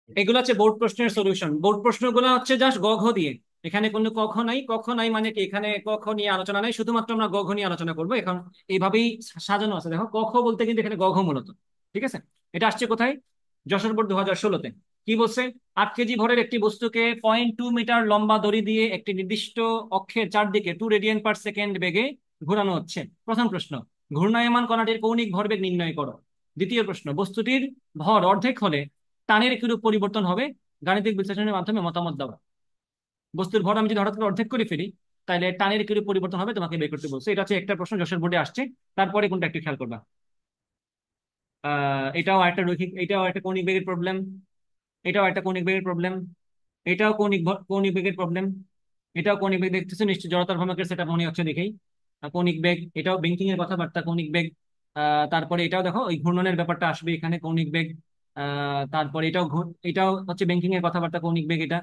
এগুলো হচ্ছে বোর্ড প্রশ্নের সলিউশন। বোর্ড প্রশ্নগুলো হচ্ছে জাস্ট গ ঘ দিয়ে। এখানে কোনো ক খ নাই। ক খ নাই মানে কি, এখানে ক খ নিয়ে আলোচনা নাই, শুধুমাত্র আমরা গ ঘ নিয়ে আলোচনা করবো এখন। এইভাবেই সাজানো আছে, দেখো ক খ বলতে কিন্তু এখানে গ ঘ মূলত। ঠিক আছে। এটা আসছে কোথায়? যশোর বোর্ড 2016-তে। কি বলছে? 8 কেজি ভরের একটি বস্তুকে 0.2 মিটার লম্বা দড়ি দিয়ে একটি নির্দিষ্ট অক্ষের চারদিকে 2 রেডিয়ান পার সেকেন্ড বেগে ঘোরানো হচ্ছে। প্রথম প্রশ্ন, ঘূর্ণায়মান কণাটির কৌণিক ভরবেগ নির্ণয় করো। দ্বিতীয় প্রশ্ন, বস্তুটির ভর অর্ধেক হলে টানের কিরূপ পরিবর্তন হবে, গাণিতিক বিশ্লেষণের মাধ্যমে মতামত দাও। বস্তুর ভর আমি যদি হঠাৎ করে অর্ধেক করে ফেলি, তাহলে টানের কিরূপ পরিবর্তন হবে তোমাকে বের করতে বলছে। এটা হচ্ছে একটা প্রশ্ন, যশোর বোর্ডে আসছে। তারপরে কোনটা একটু খেয়াল করবা। এটাও একটা রৈখিক, এটাও একটা কৌণিক বেগের প্রবলেম। এটাও একটা কৌণিক বেগের প্রবলেম। এটাও কৌণিক বেগের প্রবলেম। এটাও কৌণিক বেগ, দেখতেছো নিশ্চয় জড়তার ভ্রমকের সেটা মনে হচ্ছে দেখেই। কৌণিক বেগ, এটাও ব্যাংকিং এর কথাবার্তা, কৌণিক বেগ। তারপরে এটাও দেখো ওই ঘূর্ণনের ব্যাপারটা আসবে এখানে, কৌণিক বেগ। তারপরে এটাও হচ্ছে ব্যাংকিং এর কথাবার্তা, কৌণিক বেগ এটা।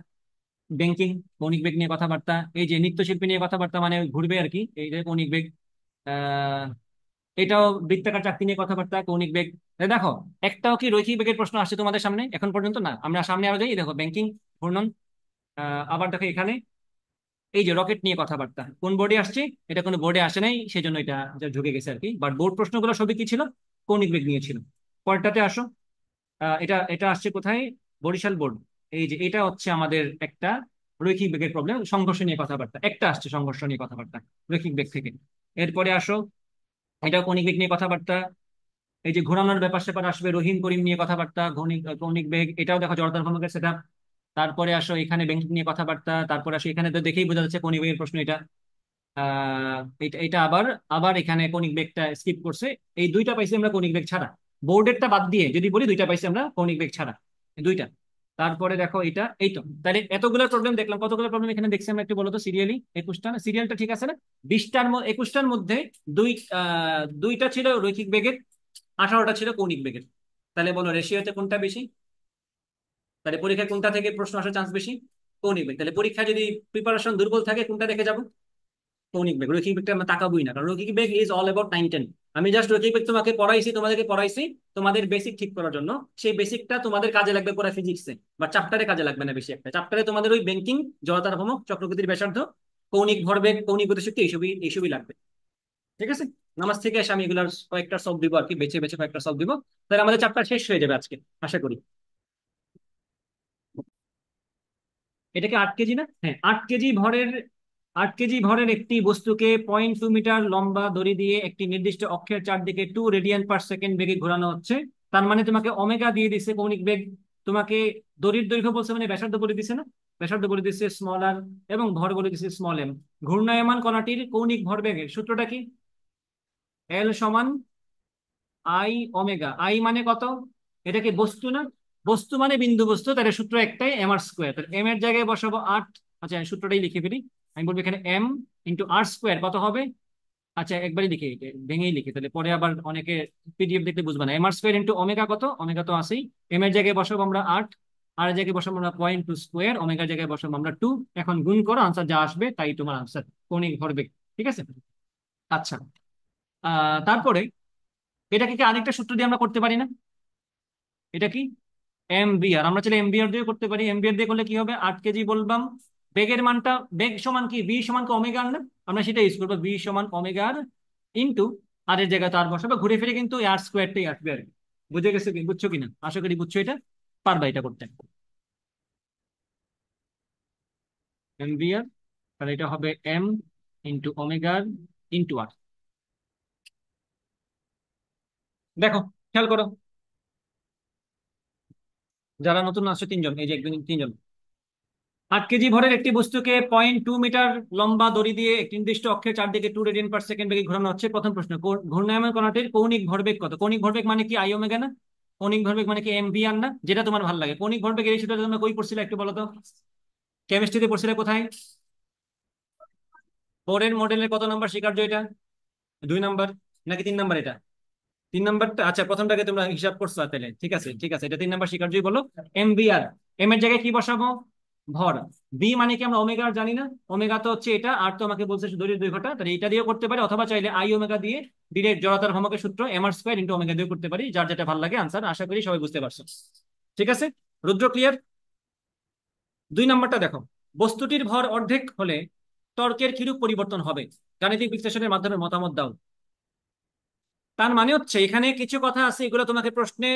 ব্যাংকিং, কৌণিক বেগ নিয়ে কথাবার্তা। এই যে নৃত্যশিল্পী নিয়ে কথাবার্তা, মানে ওই ঘুরবে আর কি, এই যে কৌণিক বেগ। আহ এটাও বৃত্তাকার চাকতি নিয়ে কথাবার্তা, কৌণিক বেগ। দেখো, একটাও কি রৈখিক বেগের প্রশ্ন আসছে তোমাদের সামনে এখন পর্যন্ত? না। আমরা সামনে আরো যাই, দেখো ব্যাংকিং, ঘূর্ণন। আবার দেখো এখানে এই যে রকেট নিয়ে কথাবার্তা, কোন বোর্ডে আসছে? এটা কোনো বোর্ডে আসে নাই, সেই জন্য এটা যা ঢুকে গেছে আর কি। বাট বোর্ড প্রশ্নগুলো সবই কি ছিল? কৌণিক বেগ নিয়ে ছিল। পরেরটাতে আসো। এটা এটা আসছে কোথায়? বরিশাল বোর্ড। এই যে এটা হচ্ছে আমাদের একটা রৈখিক বেগের প্রবলেম, সংঘর্ষ নিয়ে কথাবার্তা। একটা আসছে সংঘর্ষ নিয়ে কথাবার্তা রৈখিক বেগ থেকে। এরপরে আসো, এটা কৌণিক বেগ নিয়ে কথাবার্তা। এই যে ঘোরানোর ব্যাপার স্যাপার আসবে, রহিম করিম নিয়ে কথাবার্তা, কৌণিক বেগ। এটাও দেখো জড়তার ভ্রমকের সেটা। তারপরে আসো এখানে ব্যাংকিং নিয়ে কথাবার্তা। তারপরে আসো এখানে তো দেখেই বোঝা যাচ্ছে কৌণিক বেগের প্রশ্ন এটা। এটা এটা আবার আবার এখানে কৌণিক বেগটা স্কিপ করছে। এই দুইটা পাইছি আমরা কৌণিক বেগ ছাড়া। বোর্ডেরটা বাদ দিয়ে যদি বলি, দুইটা পাইছি আমরা কৌণিক বেগ ছাড়া, এই দুইটা। তারপরে দেখো এটা, এই তো তাহলে এতগুলো প্রবলেম দেখলাম। কতগুলো প্রবলেম এখানে দেখছি আমরা একটু বলো তো সিরিয়ালি? 21টা না? সিরিয়ালটা ঠিক আছে না? 21টার মধ্যে দুইটা ছিল রৈখিক বেগের, 18টা ছিল কৌণিক বেগের। তাহলে বলো রেশিওতে কোনটা বেশি? তাহলে পরীক্ষায় কোনটা থেকে প্রশ্ন আসার চান্স বেশি? কৌণিক বেগ। তাহলে পরীক্ষায় যদি প্রিপারেশন দুর্বল থাকে, কোনটা দেখে যাবো? কৌণিক বেগ। রৈখিক বেগটা আমরা তাকাবোই না, কারণ রৈখিক বেগ ইজ অল অ্যাবাউট 9-10। আমি জাস্ট রৈখিক বেগ তোমাকে পড়াইছি, তোমাদেরকে পড়াইছি তোমাদের বেসিক ঠিক করার জন্য। সেই বেসিকটা তোমাদের কাজে লাগবে পুরো ফিজিক্সে, বা চ্যাপ্টারে কাজে লাগবে না বেশি একটা। চ্যাপ্টারে তোমাদের ওই ব্যাংকিং, জড়তার ভ্রমক, চক্রগতির ব্যাসার্ধ, কৌণিক ভরবেগ, কৌণিক গতিশক্তি, এইসবই এইসবই লাগবে। ঠিক আছে। নামাজ থেকে এসে আমি এগুলার কয়েকটা সলভ দিব আর কি, বেছে বেছে কয়েকটা সলভ দিব। তাহলে আমাদের চ্যাপ্টার শেষ হয়ে যাবে আজকে, আশা করি। এটাকে 8 কেজি না? হ্যাঁ, 8 কেজি ভরের। 8 কেজি ভরের একটি বস্তুকে 0.2 মিটার লম্বা দড়ি দিয়ে একটি নির্দিষ্ট অক্ষের চারদিকে 2 রেডিয়ান পার সেকেন্ড বেগে ঘোরানো হচ্ছে। তার মানে তোমাকে ওমেগা দিয়ে দিছে কৌণিক বেগ। তোমাকে দড়ির দৈর্ঘ্য বলছে মানে ব্যাসার্ধ বলে দিছে না? ব্যাসার্ধ বলে দিছে স্মল আর, এবং ভর বলে দিছে স্মল এম। ঘূর্ণায়মান কণাটির কৌণিক ভরবেগের সূত্রটা কি? এল সমান আই ওমেগা। আই মানে কত? এটা কি বস্তু না? বস্তু মানে বিন্দু বস্তু, তাহলে সূত্র একটাই, এম আর স্কোয়ার। তাহলে এম এর জায়গায় বসাবো 8। আচ্ছা, আমি সূত্রটাই লিখে ফেলি। আমি বলবো এখানে এম ইন্টু আর স্কোয়ার কত হবে? আচ্ছা, একবারই লিখে ভেঙেই লিখি, তাহলে পরে আবার অনেকে পিডিএফ দেখতে বুঝবে না। M R square into omega কত? ওমেগা তো আছেই। এম এর জায়গায় বসাবো আমরা 8, আর এর জায়গায় বসাবো আমরা 0.2 স্কোয়ার, ওমেগার জায়গায় বসাবো আমরা 2। এখন গুণ করো, আনসার যা আসবে তাই তোমার আনসার, কৌণিক ভরবেগ। ঠিক আছে। আচ্ছা, তারপরে এটাকে কি আরেকটা সূত্র দিয়ে আমরা করতে পারি না? এটা কি? এমভিআর। আমরা চাইলে এমভিআর দিয়ে করতে পারি। এমভিআর দিয়ে করলে কি হবে? 8 কেজি বললাম। বেগের মানটা, বেগ সমান কি, ভি সমান কি ওমেগা আর না? আমরা সেটা ইউজ করবো, ভি সমান ওমেগা আর ইন্টু আর এর জায়গায় তার বসাবো, ঘুরে ফিরে কিন্তু আর স্কোয়ারটাই আসবে আর কি। বুঝে গেছে কি, বুঝছো কিনা? আশা করি বুঝছো এটা, পারবা এটা করতে। এমভিআর, তাহলে এটা হবে এম ইন্টু ওমেগা ইন্টু আর। দেখো, খেয়াল করো, যারা নতুন আসছে তিনজন, এই যে একজন, তিনজন। 8 কেজি ভরের একটি বস্তুকে 0.2 মিটার লম্বা দড়ি দিয়ে একটি নির্দিষ্ট অক্ষের চারদিকে 2 রেডিয়ান পার সেকেন্ড বেগে ঘোরানো হচ্ছে। প্রথম প্রশ্ন, ঘূর্ণায়মান কণাটির কৌণিক ভরবেগ কত? কৌণিক ভরবেগ মানে কি আই ওমেগা না? কৌণিক ভরবেগ মানে কি এম ভি আর না? যেটা তোমার ভালো লাগে। কৌণিক ভরবেগের এই সূত্রটা তোমরা কই পড়ছিলে একটু বলো তো? কেমিস্ট্রিতে পড়ছিলে কোথায়? পরের মডেলের কত নাম্বার স্বীকার্য এটা? 2 নাম্বার নাকি 3 নাম্বার এটা? 3 নাম্বারটা, আচ্ছা প্রথমটাকে তোমরা হিসাব করছো, তাহলে ঠিক আছে, ঠিক আছে, এটা 3 নাম্বার স্বীকার্যই বলো। এম ভি আর, এম এর জায়গায় কি বসাবো? ভর। বি মানে কি আমরা ওমেগা জানি না? ওমেগা তো হচ্ছে এটা, আর তো আমাকে বলছে দড়ির দৈর্ঘ্যটা, তাহলে এটা দিয়েও করতে পারি, অথবা চাইলে আই ওমেগা দিয়ে ডিরেক্ট জড়তার ভ্রমকের সূত্র M R square into omega দিয়ে করতে পারি, যার যেটা ভালো লাগে। আনসার আশা করি সবাই বুঝতে পারছো। ঠিক আছে। রুদ্র ক্লিয়ার? 2 নম্বরটা দেখো, বস্তুটির ভর অর্ধেক হলে টর্কের কিরূপ পরিবর্তন হবে, গাণিতিক বিশ্লেষণের মাধ্যমে মতামত দাও। তার মানে হচ্ছে এখানে কিছু কথা আছে, এগুলো তোমাকে প্রশ্নে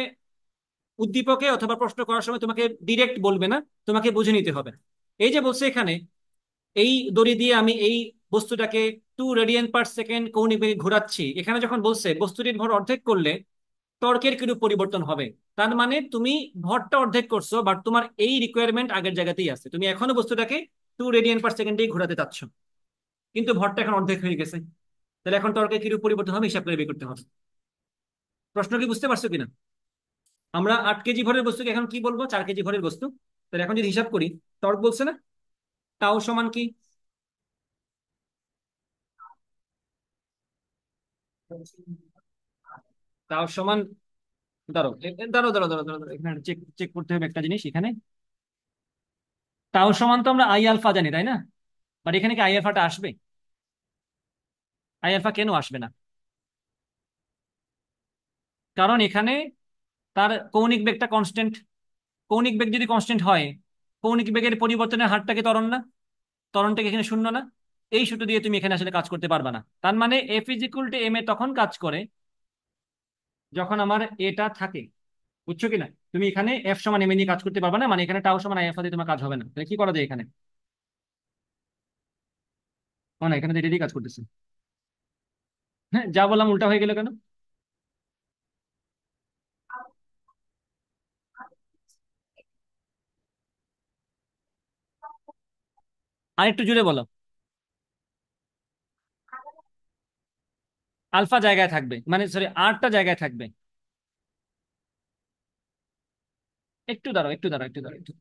উদ্দীপকে অথবা প্রশ্ন করার সময় তোমাকে ডিরেক্ট বলবে না, তোমাকে বুঝে নিতে হবে। এই যে বলছে এখানে, এই দড়ি দিয়ে আমি এই বস্তুটাকে 2 রেডিয়ান পার সেকেন্ড কৌণিক বেগে ঘোরাচ্ছি, এখানে যখন বলছে বস্তুটির ভর অর্ধেক করলে টর্কের কিরূপ পরিবর্তন হবে, তার মানে তুমি ভরটা অর্ধেক করছো, বাট তোমার এই রিকোয়ারমেন্ট আগের জায়গাতেই আছে, তুমি এখনো বস্তুটাকে 2 রেডিয়ান পার সেকেন্ডেই ঘোরাতে চাচ্ছ, কিন্তু ভরটা এখন অর্ধেক হয়ে গেছে। তাহলে এখন টর্কের কিরূপ পরিবর্তন হবে হিসাব করে বের করতে হবে। প্রশ্ন কি বুঝতে পারছো কিনা? আমরা 8 কেজি ভরের বস্তুকে এখন কি বলবো, 4 কেজি ভরের বস্তু। তাহলে এখন যদি হিসাব করি, টর্ক বলছে না, টাও সমান কি? টাও সমান, দাঁড়ো দাঁড়ো দাঁড়ো দাঁড়ো দাঁড়ো দাঁড়ো, এখানে চেক চেক করতে হবে একটা জিনিস এখানে। টাও সমান তো আমরা আই আলফা জানি, তাই না? বাট এখানে কি আই আলফাটা আসবে? আই আলফা কেন আসবে না? কারণ এখানে তার কৌণিক বেগটা কনস্ট্যান্ট। কৌণিক বেগ যদি কনস্ট্যান্ট হয়, কৌণিক বেগের পরিবর্তনের হারটা কি ত্বরণ না? ত্বরণটা কি এখানে শূন্য না? এই সূত্র দিয়ে তুমি এখানে আসলে কাজ করতে পারবে না। তার মানে F is equal to M A তখন কাজ করে যখন আমার এটা থাকে। বুঝছো কিনা? তুমি এখানে এফ সমান এম এ নিয়ে কাজ করতে পারবে না, মানে এখানে টাও সমান আই আলফা দিয়ে তোমার কাজ হবে না। তাহলে কি করা যায় এখানে? ও না, এখানে তো এটা দিয়ে কাজ করতেছে। হ্যাঁ, যা বললাম উল্টা হয়ে গেল কেন? আর একটু জুড়ে বলো। আলফা জায়গায় থাকবে, মানে সরি আরটা জায়গায় থাকবে। একটু দাঁড়াও একটু দাঁড়াও একটু দাঁড়াও একটু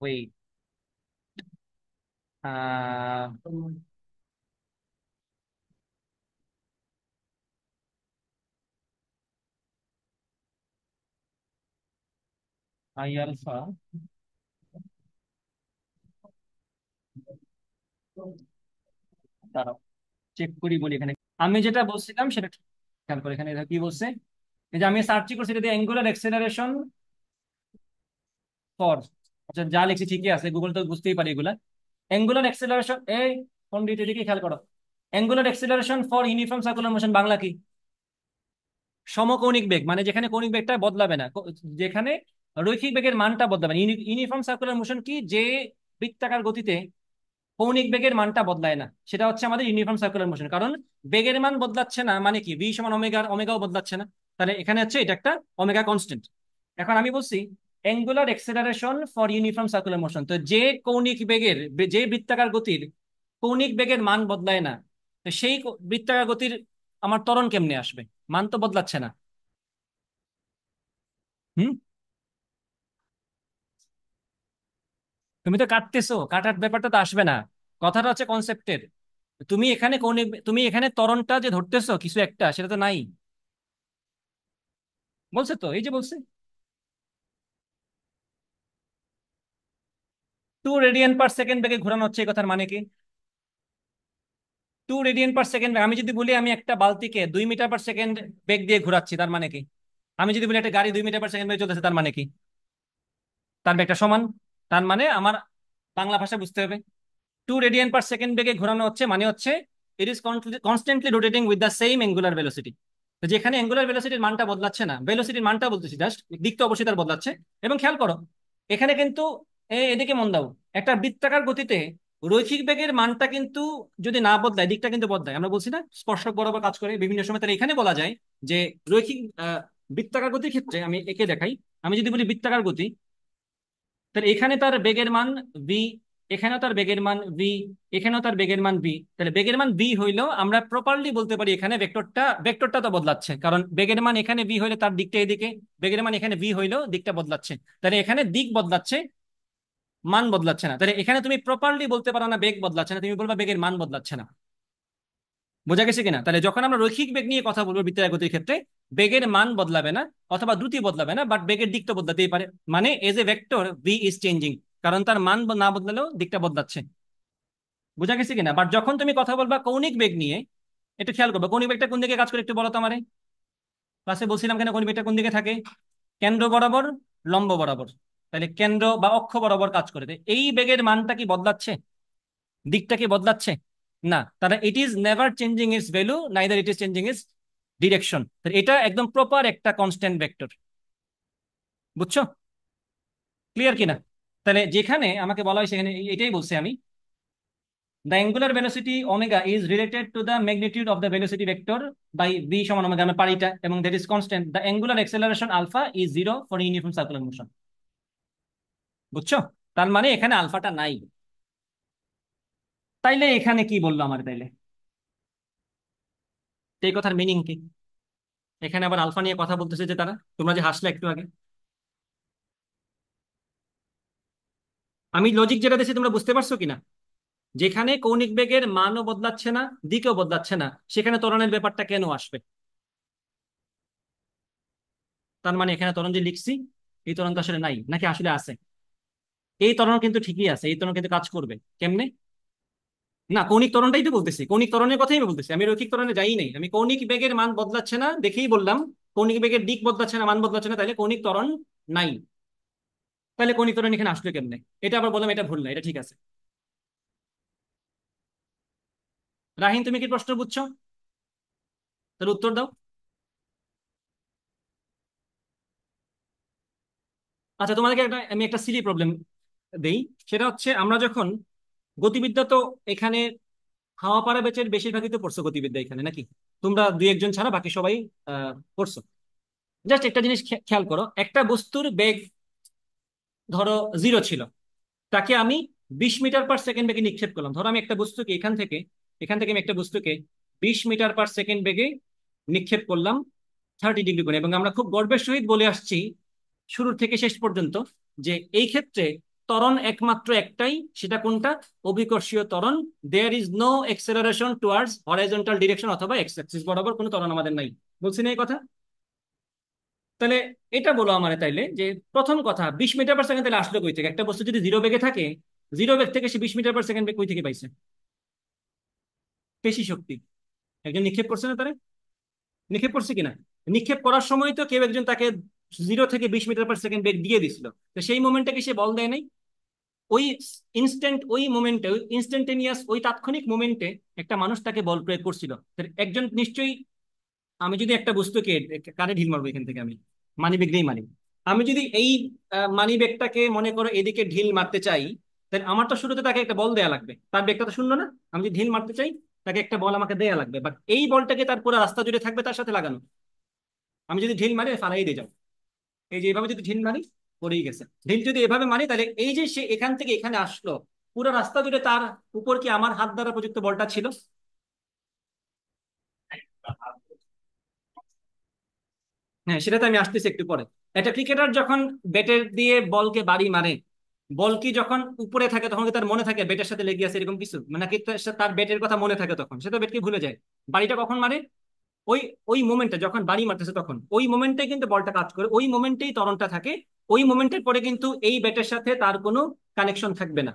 ওয়েট। আই আলফা, দাঁড়াও চেক করি বলি এখানে। আমি যেটা বলছিলাম সেটা একটু খেয়াল করে, এখানে দেখো কি বলছে। এই যে আমি সার্চ করছি, এটা অ্যাঙ্গুলার অ্যাক্সেলারেশন ফর, আচ্ছা যা লিখছি ঠিকই আছে, গুগল তো বুঝতেই পারি এগুলা। অ্যাঙ্গুলার অ্যাক্সেলারেশন, এই পন্ডিত এদিকে খেয়াল করো। Angular acceleration for uniform circular motion, Bangla কি? সমকৌণিক বেগ, মানে যেখানে কৌণিক বেগটা বদলাবে না, যেখানে রৈখিক বেগের মানটা বদলাবে না। ইউনিফর্ম সার্কুলার মোশন কি? যে বৃত্তাকার গতিতে কৌণিক বেগের মানটা বদলায় না, সেটা হচ্ছে আমাদের ইউনিফর্ম সার্কুলার মোশন। কারণ বেগের মান বদলাচ্ছে না মানে কি, ভি সমান ওমেগা, ওমেগাও বদলাচ্ছে না। তাহলে এখানে হচ্ছে এটা একটা ওমেগা কনস্ট্যান্ট। এখন আমি বলছি angular acceleration for uniform circular motion, তো যে কৌণিক বেগের, যে বৃত্তাকার গতির কৌণিক বেগের মান বদলায় না, তো সেই বৃত্তাকার গতির আমার ত্বরণ কেমনে আসবে? মান তো বদলাচ্ছে না। হুম, তুমি তো কাটতেছো, কাটার ব্যাপারটা তো আসবে না। কথাটা হচ্ছে কনসেপ্টের। তুমি এখানে কৌণিক, তুমি এখানে ত্বরণটা যে ধরতেছো কিছু একটা, সেটা তো নাই। বলছে তো, এই যে বলছে 2 রেডিয়ান পার সেকেন্ড বেগে ঘোরানো হচ্ছে, এই কথার মানে কি? 2 রেডিয়ান পার সেকেন্ড, আমি যদি বলি আমি একটা বালতিকে 2 মিটার পার সেকেন্ড বেগ দিয়ে ঘোরাচ্ছি, তার মানে কি? আমি যদি বলি একটা গাড়ি 2 মিটার পার সেকেন্ড বেগে চলতেছে, তার মানে কি? তার বেগটা সমান। তার মানে আমার বাংলা ভাষা বুঝতে হবে, 2 রেডিয়ান পার সেকেন্ড বেগে ঘোরানো হচ্ছে মানে হচ্ছে it is constantly rotating with the same angular velocity. তো যেখানে অ্যাঙ্গুলার ভেলোসিটির মানটা বদলাচ্ছে না, ভেলোসিটির মানটা বলতেছি জাস্ট, দিকটা অবশ্যই তার বদলাচ্ছে। এবং খেয়াল করো এখানে কিন্তু, এদিকে মন দাও, একটা বৃত্তাকার গতিতে রৈখিক বেগের মানটা কিন্তু যদি না বদলায়, দিকটা কিন্তু বদলায়। আমরা বলছি না স্পর্শক বরাবর কাজ করে বিভিন্ন সময়, তাহলে এখানে বলা যায় যে রৈখিক বৃত্তাকার গতির ক্ষেত্রে, আমি একে দেখাই, আমি যদি বলি বৃত্তাকার গতি, তাহলে এখানে তার বেগের মান ভি, এখানেও তার বেগের মান ভি, এখানেও তার বেগের মান ভি। তাহলে বেগের মান ভি হইলেও আমরা প্রপারলি বলতে পারি এখানে ভেক্টরটা, ভেক্টরটা তো বদলাচ্ছে, কারণ বেগের মান এখানে ভি হইলে তার দিকটা এদিকে, বেগের মান এখানে ভি হইলেও দিকটা বদলাচ্ছে। তাহলে এখানে দিক বদলাচ্ছে, মান বদলাচ্ছে না। তাহলে এখানে তুমি প্রপারলি বলতে পারো না বেগ বদলাচ্ছে না, তুমি বলবা বেগের মান বদলাচ্ছে না। বোঝা গেছে কিনা? তাহলে যখন আমরা রৈখিক বেগ নিয়ে কথা বলবো বৃত্তাকার গতির ক্ষেত্রে, বেগের মান বদলাবে না অথবা দ্রুতি বদলাবে না, বাট বেগের দিক তো বদলাতেই পারে। মানে as a vector V is changing, কারণ তার মান না বদলালেও দিকটা বদলাচ্ছে। বোঝা গেছে কিনা? বাট যখন তুমি কথা বলবা কৌণিক বেগ নিয়ে, একটু খেয়াল করবে কৌণিক বেগটা কোন দিকে কাজ করে একটু বলো তো আমারে। ক্লাসে বলছিলাম কেন কৌণিক বেগটা কোন দিকে থাকে? কেন্দ্র বরাবর, লম্ব বরাবর। তাহলে কেন্দ্র বা অক্ষ বরাবর কাজ করে। এই বেগের মানটা কি বদলাচ্ছে? দিকটা কি বদলাচ্ছে? না। তাহলে it is never changing it's value, neither it is changing it's direction. এটা একদম প্রপার একটা কনস্ট্যান্ট ভেক্টর। বুঝছো? ক্লিয়ার কিনা? তাহলে যেখানে আমাকে বলা হয় সেখানে এটাই বলছি আমি, the angular velocity omega is related to the magnitude of the velocity vector by v সমান omega, আমরা পারি এটা, এবং that is constant. The angular acceleration alpha is 0 for uniform circular motion. বুঝছো? তার মানে এখানে আলফাটা নাই। তাইলে এখানে কি বললো আমার? তাইলে এই কথার মিনিং কি? এখানে আবার আলফা নিয়ে কথা বলতেছে যে তারা, তোমরা যে হাসলে একটু আগে। আমি লজিক যেটা দিয়েছি তোমরা বুঝতে পারছো কিনা? যেখানে কৌণিক বেগের মানও বদলাচ্ছে না, দিকও বদলাচ্ছে না, সেখানে ত্বরণের ব্যাপারটা কেন আসবে? তার মানে এখানে ত্বরণ যে লিখছি, এই ত্বরণ তো আসলে নাই, নাকি আসলে আছে? এই ত্বরণ কিন্তু ঠিকই আছে, এই ত্বরণ কিন্তু কাজ করবে। কেমনে? না, কৌণিক ত্বরণটাই তো বলতেছি, কৌণিক ত্বরণের কথাই আমি বলতেছি, আমি রৈখিক ত্বরণে যাই নাই। আমি কৌণিক বেগের মান বদলাচ্ছে না দেখেই বললাম, কৌণিক বেগের দিক বদলাচ্ছে না, মান বদলাচ্ছে না, তাহলে কৌণিক ত্বরণ নাই। তাহলে কৌণিক ত্বরণ এখানে আসলো কেমনে? এটা আবার বললাম এটা ভুল না, এটা ঠিক আছে। রাহিন, তুমি কি প্রশ্ন বুঝছো? তাহলে উত্তর দাও। আচ্ছা, তোমাদেরকে আমি একটা সিলি প্রবলেম দেই। সেটা হচ্ছে, আমরা যখন গতিবিদ্যা তো এখানে হাওয়া পাড়া ব্যাচের বেশিরভাগই তো পড়ছো গতিবিদ্যা এখানে, নাকি? তোমরা দুই একজন ছাড়া বাকি সবাই পড়ছো। জাস্ট একটা জিনিস খেয়াল করো, একটা বস্তুর বেগ ধরো 0 ছিল, তাকে আমি 20 মিটার পার সেকেন্ড বেগে নিক্ষেপ করলাম। ধরো আমি একটা বস্তুকে এখান থেকে আমি একটা বস্তুকে 20 মিটার পার সেকেন্ড বেগে নিক্ষেপ করলাম 30 ডিগ্রি কোণে, এবং আমরা খুব গর্বের সহিত বলে আসছি শুরু থেকে শেষ পর্যন্ত যে এই ক্ষেত্রে ত্বরণ একমাত্র একটাই, সেটা কোনটা? অভিকর্ষীয় ত্বরণ। There is no acceleration towards horizontal direction অথবা এক্স অ্যাক্সিস বরাবর কোনো ত্বরণ আমাদের নাই। বলছি না এই কথা? তাহলে এটা বলো আমার তাইলে যে, প্রথম কথা, 20 মিটার পার সেকেন্ড তাহলে আসলো কই থেকে? একটা বস্তু যদি জিরো বেগে থাকে, জিরো বেগ থেকে সে 20 মিটার পার সেকেন্ড বেগ কই থেকে পাইছে? পেশি শক্তি। একজন নিক্ষেপ করছে না তারে? নিক্ষেপ করছে কিনা? নিক্ষেপ করার সময় তো কেউ একজন তাকে 0 থেকে 20 মিটার পার সেকেন্ড বেগ দিয়ে দিছিল, তো সেই মোমেন্টটাকে সে বল দেয় নাই? ওই ইনস্ট্যান্ট, ওই মোমেন্টে, ওই ইনস্ট্যান্টেনিয়াস, ওই তাৎক্ষণিক মোমেন্টে একটা মানুষ তাকে বল প্রয়োগ করছিল। তো একজন নিশ্চয়ই, আমি যদি একটা বস্তুকে, কারে ঢিল মারবো এখান থেকে? আমি মানি ব্যাগ দিয়েই মারি। আমি যদি এই মানি ব্যাগটাকে মনে করো এদিকে ঢিল মারতে চাই, তাহলে আমার তো শুরুতে তাকে একটা বল দেয়া লাগবে, তার ব্যাগটা তো শূন্য না। আমি যদি ঢিল মারতে চাই, তাকে একটা বল আমাকে দেয়া লাগবে, বাট এই বলটাকে তার পুরো রাস্তা জুড়ে থাকবে তার সাথে লাগানো। আমি যদি ঢিল মারি ফালাই দিয়ে যাও, এই যে এভাবে যদি ঢিল মারি, পড়েই গেছে। ঢিল যদি এভাবে মারি, তাহলে এই যে সে এখান থেকে এখানে আসলো, পুরো রাস্তা জুড়ে তার উপর কি আমার হাত দ্বারা প্রযুক্ত বলটা ছিল? হ্যাঁ, সেটা তো আমি আসতেছি একটু পরে। একটা ক্রিকেটার যখন ব্যাটের দিয়ে বলকে বাড়ি মারে, বল কি যখন উপরে থাকে তখন কি তার মনে থাকে ব্যাটের সাথে লেগে আছে এরকম কিছু? মানে কি তার ব্যাটের কথা মনে থাকে তখন? সে তো ব্যাটকে ভুলে যায়। বাড়িটা কখন মারে? ওই ওই মোমেন্টে যখন বাড়ি মারতেছে, তখন ওই মোমেন্টে কিন্তু বলটা কাজ করে, ওই মোমেন্টেই ত্বরণটা থাকে। ওই মোমেন্টের পরে কিন্তু এই ব্যাটের সাথে তার কোনো কানেকশন থাকবে না।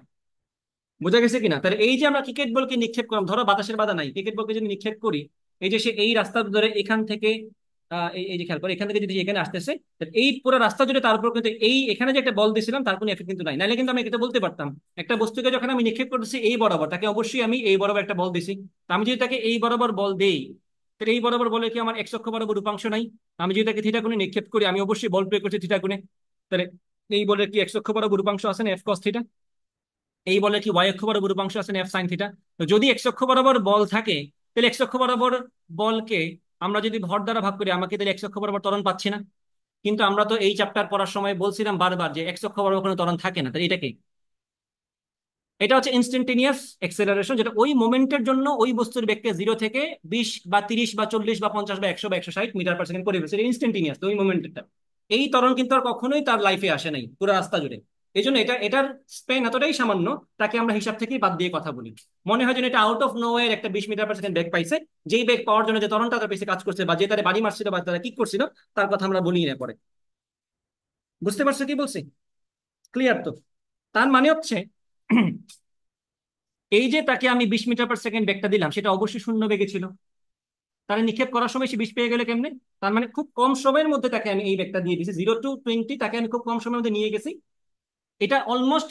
বোঝা গেছে কিনা? তাহলে এই যে আমরা ক্রিকেট বলকে নিক্ষেপ করলাম, ধরো বাতাসের বাধা নাই, ক্রিকেট বলকে যদি নিক্ষেপ করি, এই যে সে এই রাস্তা ধরে এখান থেকে এই যে খেয়াল করে, এখান থেকে যদি এখানে আসতেছে, তাহলে এই পুরো রাস্তা জুড়ে তার উপর কিন্তু এই এখানে যে একটা বল দিয়েছিলাম তার কোনো এফেক্ট কিন্তু নাই। নাহলে কিন্তু আমি এটা বলতে পারতাম, একটা বস্তুকে যখন আমি নিক্ষেপ করতেছি এই বরাবর, তাকে অবশ্যই আমি এই বরাবর একটা বল দিছি। তা আমি যদি তাকে এই বরাবর বল দেই, তাহলে এই বরাবর বলে কি আমার এক্স অক্ষ বরাবর রূপাংশ নাই? আমি যদি তাকে থিটা কোণে নিক্ষেপ করি, আমি অবশ্যই বল প্রয়োগ করছি থিটা কোণে, তাহলে এই বলের কি এক্স অক্ষ বরাবর রূপাংশ আছে না এফ কস থিটা? এই বলে কি ওয়াই অক্ষ বরাবর রূপাংশ আছে এফ সাইন থিটা? তো যদি এক্স অক্ষ বরাবর বল থাকে, তাহলে এক্স অক্ষ বরাবর বলকে আমরা যদি ভর দ্বারা ভাগ করি, আমাকে তাহলে এক্স অক্ষ বরাবর ত্বরণ পাচ্ছি না? কিন্তু আমরা তো এই চ্যাপ্টার পড়ার সময় বলছিলাম বারবার যে এক্স অক্ষ বরাবর কোনো ত্বরণ থাকে না। তাহলে এটাকে, এটা হচ্ছে ইনস্ট্যান্টেনিয়াস এক্সেলারেশন, যেটা ওই মোমেন্টের জন্য ওই বস্তুর বেগকে 0 থেকে 20 বা 30 বা 40 বা 50 বা 100 বা 160 মিটার পার সেকেন্ড করে ফেলছে, ইনস্ট্যান্টেনিয়াস ওই মোমেন্টটা। এই ত্বরণ কিন্তু আর কখনোই তার লাইফে আসে নাই পুরো রাস্তা জুড়ে। এই জন্য এটার স্পেন এতটাই সামান্য, তাকে আমরা হিসাব থেকেই বাদ দিয়ে কথা বলি। মনে হয় যেন এটা আউট অফ নো এর একটা 20 মিটার পার সেকেন্ড বেগ পাইছে, যেই বেগ পাওয়ার জন্য যে ত্বরণটা তার পেছনে কাজ করছে, বা যে তারা বাড়ি মারছিল বা তারা কিক করছিল, তার কথা আমরা বলি না পরে। বুঝতে পারছো কি বলছি? ক্লিয়ার তো? তার মানে হচ্ছে এই যে তাকে আমি 20 মিটার পার সেকেন্ড বেগটা দিলাম, সেটা অবশ্যই শূন্য বেগে ছিল। তারা নিক্ষেপ করার সময় সে 20 পেয়ে গেলে কেমনে? তার মানে খুব কম সময়ের মধ্যে তাকে আমি এই ব্যাগটা দিয়ে দিয়েছি, 0 to 20 তাকে আমি খুব কম সময়ের মধ্যে নিয়ে গেছি। এটা অলমোস্ট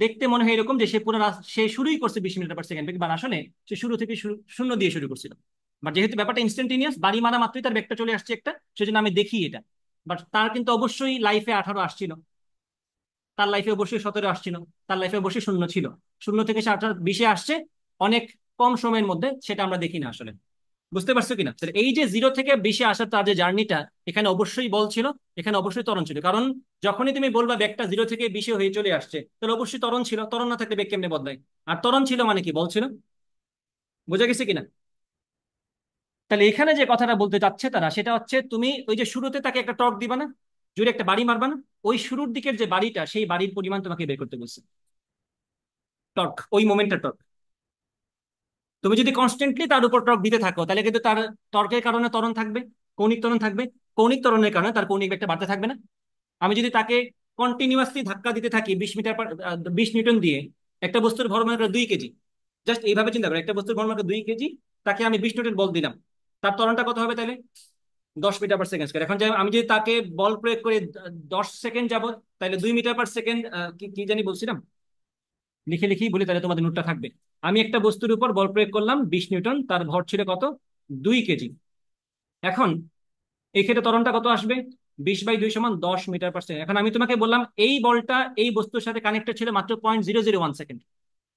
দেখতে মনে হয় এরকম যে সে পুরো সে শুরুই করছে 20 মিটার/সেকেন্ড বেগ, বা আসলে সে শুরু থেকে শূন্য দিয়ে শুরু করছিল। বাট যেহেতু ব্যাপারটা ইনস্ট্যান্টেনিয়াস, বাড়ি মারা মাত্রই তার ব্যাগটা চলে আসছে একটা, সেজন্য আমি দেখি এটা। বাট তার কিন্তু অবশ্যই লাইফে 18 আসছিল, তার লাইফে অবশ্যই 17 আসছিল, তার লাইফে অবশ্যই শূন্য ছিল। শূন্য থেকে সে 18 20-এ আসছে অনেক কম সময়ের মধ্যে, সেটা আমরা দেখি না আসলে। বুঝতে পারছো কিনা? তাহলে এই যে 0 থেকে 20-এ আসার তার যে জার্নিটা, এখানে অবশ্যই বল ছিল, এখানে অবশ্যই ত্বরণ ছিল। কারণ যখনই তুমি বলবা ব্যাগটা 0 থেকে 20-এ হয়ে চলে আসছে, তাহলে অবশ্যই ত্বরণ ছিল। ত্বরণ না থাকলে বেগ কেমনে বদলায়? আর ত্বরণ ছিল মানে কি, বল ছিল। বোঝা গেছে কিনা? তাহলে এখানে যে কথাটা বলতে চাচ্ছে তারা, সেটা হচ্ছে তুমি ওই যে শুরুতে তাকে একটা টর্ক দিবা না, জোরে একটা বাড়ি মারবা না, ওই শুরুর দিকের যে বাড়িটা, সেই বাড়ির পরিমাণ তোমাকে বের করতে বলছে। টর্ক, ওই মোমেন্টের টর্ক। তুমি যদি কনস্ট্যান্টলি তার উপর টর্ক দিতে থাকো, তাহলে কিন্তু তার টর্কের কারণে ত্বরণ থাকবে, কৌণিক ত্বরণ থাকবে। কৌণিক ত্বরণের কারণে তার কৌণিক বেগটা বাড়তে থাকবে না? আমি যদি তাকে কন্টিনিউয়াসলি ধাক্কা দিতে থাকি 20 নিউটন দিয়ে, একটা বস্তুর ভর মনে করো 2 কেজি, জাস্ট এইভাবে চিন্তা করো, একটা বস্তুর ভর মনে করো 2 কেজি, তাকে আমি 20 নিউটন বল দিলাম, তার ত্বরণটা কত হবে তাহলে? 10 মিটার/সেকেন্ড স্কয়ার। এখন আমি যদি তাকে বল প্রয়োগ করে 10 সেকেন্ড যাব, তাহলে 2 মিটার/সেকেন্ড, কি কি জানি বলছিলাম, লিখে লিখেই বলি তাহলে তোমাদের নোটটা থাকবে। আমি একটা বস্তুর উপর বল প্রয়োগ করলাম 20 নিউটন, তার ভর ছিল কত? 2 কেজি। এখন এই ক্ষেত্রে ত্বরণটা কত আসবে? 20/2 সমান 10 মিটার/সেকেন্ড। এখন আমি তোমাকে বললাম এই বলটা এই বস্তুর সাথে কানেক্টেড ছিল মাত্র 0.001 সেকেন্ড,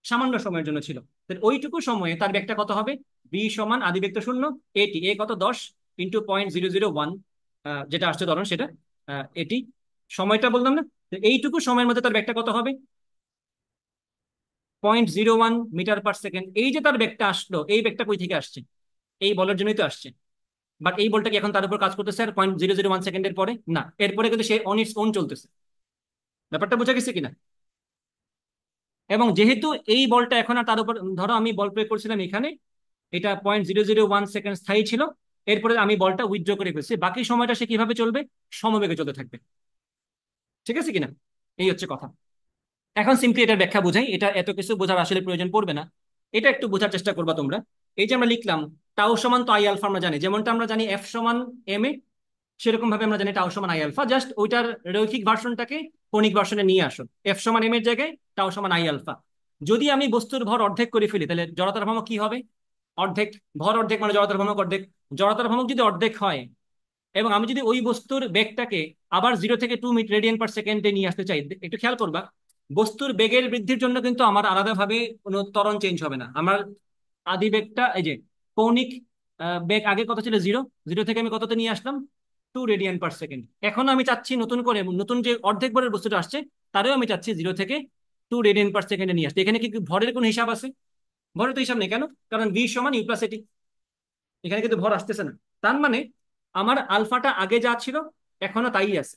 সামান্য সময়ের জন্য ছিল। তাহলে ওইটুকু সময়ে তার বেগটা কত হবে? বি সমান আদিবেগ তো শূন্য, এটি এ কত 10 ইন্টু 0.001, যেটা আসছে ধরুন সেটা, এটি সময়টা বললাম না। তো এইটুকু সময়ের মধ্যে তার বেগটা কত হবে? 0.01 মিটার/সেকেন্ড। এই যে তার বেগটা আসলো, এই বেগটা কই থেকে আসছে? এই বলের জন্যই তো আসছে। বাট এই বলটা কি এখন তার উপর কাজ করতেছে আর 0.001 সেকেন্ডের পরে? না, এরপরে কিন্তু সে অন ইটস ওন চলতেছে। ব্যাপারটা বোঝা গেছে কিনা? এবং যেহেতু এই বলটা এখন আর তার উপর, ধরো আমি বল প্রয়োগ করছিলাম এখানে, এটা 0.001 সেকেন্ড স্থায়ী ছিল, এরপরে আমি বলটা উইথড্র করে ফেলছি, বাকি সময়টা সে কিভাবে চলবে? সমবেগে চলতে থাকবে। ঠিক আছে কিনা? এই হচ্ছে কথা। এখন সিম্পলি এটার ব্যাখ্যা বোঝাই, এটা এত কিছু বোঝার আসলে প্রয়োজন পড়বে না, এটা একটু বোঝার চেষ্টা করবা তোমরা। এই যে আমরা লিখলাম টাউ সমান তো আই আলফা, আমরা জানি যেমনটা আমরা জানি এফ সমান এম এ, সেরকম ভাবে আমরা জানি টাউ সমান আই আলফা। জাস্ট ওইটার রৈখিক ভার্সনটাকে কণিক ভার্সনে নিয়ে আসো, এফ সমান এম এর জায়গায় টাউ সমান আই আলফা। যদি আমি বস্তুর ভর অর্ধেক করে ফেলি, তাহলে জড়তার ভ্রামক কি হবে? অর্ধেক। ভর অর্ধেক মানে জড়তার ভ্রামক অর্ধেক। জড়তার ভ্রামক যদি অর্ধেক হয়, এবং আমি যদি ওই বস্তুর বেগটাকে আবার 0 থেকে 2 রেডিয়ান/সেকেন্ডে নিয়ে আসতে চাই, একটু খেয়াল করবা, বস্তুর বেগের বৃদ্ধির জন্য কিন্তু আমার আলাদাভাবে কোনো ত্বরণ চেঞ্জ হবে না। আমার আদি বেগটা, এই যে কৌণিক বেগ আগে কত ছিল? 0। 0 থেকে আমি কততে নিয়ে আসলাম? 2 রেডিয়ান/সেকেন্ড। এখন আমি চাচ্ছি নতুন করে, নতুন যে অর্ধেক ভরের বস্তুটা আসছে, তারও আমি চাচ্ছি 0 থেকে 2 রেডিয়ান/সেকেন্ডে নিয়ে আসতে। এখানে কি ভরের কোনো হিসাব আছে? ভরের তো হিসাব নেই, কেন? কারণ ভি সমান ইউ প্লাস এটি, এখানে কিন্তু ভর আসতেছে না। তার মানে আমার আলফাটা আগে যা ছিল এখনো তাই আছে।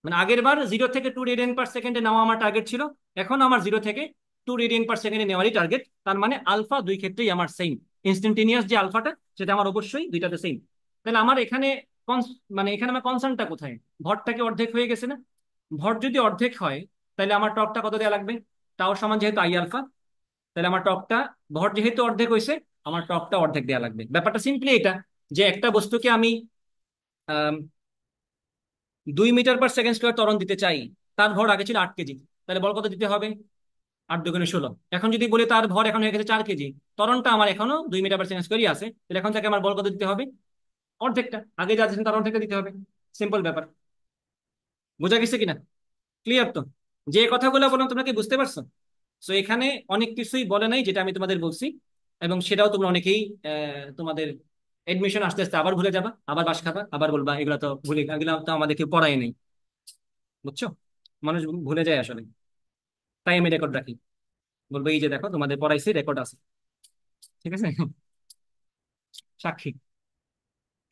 মানে আগের বার 0 থেকে 2 রেডিয়ান/সেকেন্ডে নেওয়া আমার টার্গেট ছিল, এখন আমার 0 থেকে 2 রেডিয়ান/সেকেন্ডে নেওয়ারই টার্গেট। তার মানে আলফা দুই ক্ষেত্রেই আমার সেম। ইনস্ট্যান্টেনিয়াস যে আলফাটা, সেটা আমার অবশ্যই দুইটাতে সেম। তাহলে আমার এখানে মানে এখানে আমার কনসার্নটা কোথায়? ভরটাকে অর্ধেক হয়ে গেছে না? ভর যদি অর্ধেক হয়, তাহলে আমার টর্কটা কত দেওয়া লাগবে? টাও সমান যেহেতু আই আলফা, তাহলে আমার টর্কটা, ভর যেহেতু অর্ধেক হয়েছে, আমার টর্কটা অর্ধেক দেওয়া লাগবে। ব্যাপারটা সিম্পলি এটা, যে একটা বস্তুকে আমি 2 মিটার/সেকেন্ড স্কোয়ার ত্বরণ দিতে চাই, তার ভর আগে ছিল 8 কেজি, তাহলে বল কত দিতে হবে? 8 × 2 = 16। এখন যদি বলি তার ভর এখন হয়ে গেছে 4 কেজি, ত্বরণটা আমার এখনো 2 মিটার/সেকেন্ড স্কোয়ারই আছে, তাহলে এখন থেকে আমার বল কত দিতে হবে? অর্ধেকটা, আগে যা দিয়েছেন তার অর্ধেকটা দিতে হবে। সিম্পল ব্যাপার। বোঝা গেছে কিনা? ক্লিয়ার তো? যে কথাগুলো বললাম তোমরা কি বুঝতে পারছো? সো এখানে অনেক কিছুই বলে নাই যেটা আমি তোমাদের বলছি, এবং সেটাও তোমরা অনেকেই তোমাদের এডমিশন আসতে আসতে আবার ভুলে যাবা, আবার বাস খাবা, আবার বলবা এগুলো তো ভুলে, এগুলো তো আমাদেরকে পড়ায় নেই। বুঝছো? মানুষ ভুলে যায় আসলে, তাই আমি রেকর্ড রাখি, বলবো এই যে দেখো তোমাদের পড়াইছি, রেকর্ড আছে। ঠিক আছে? সাক্ষী।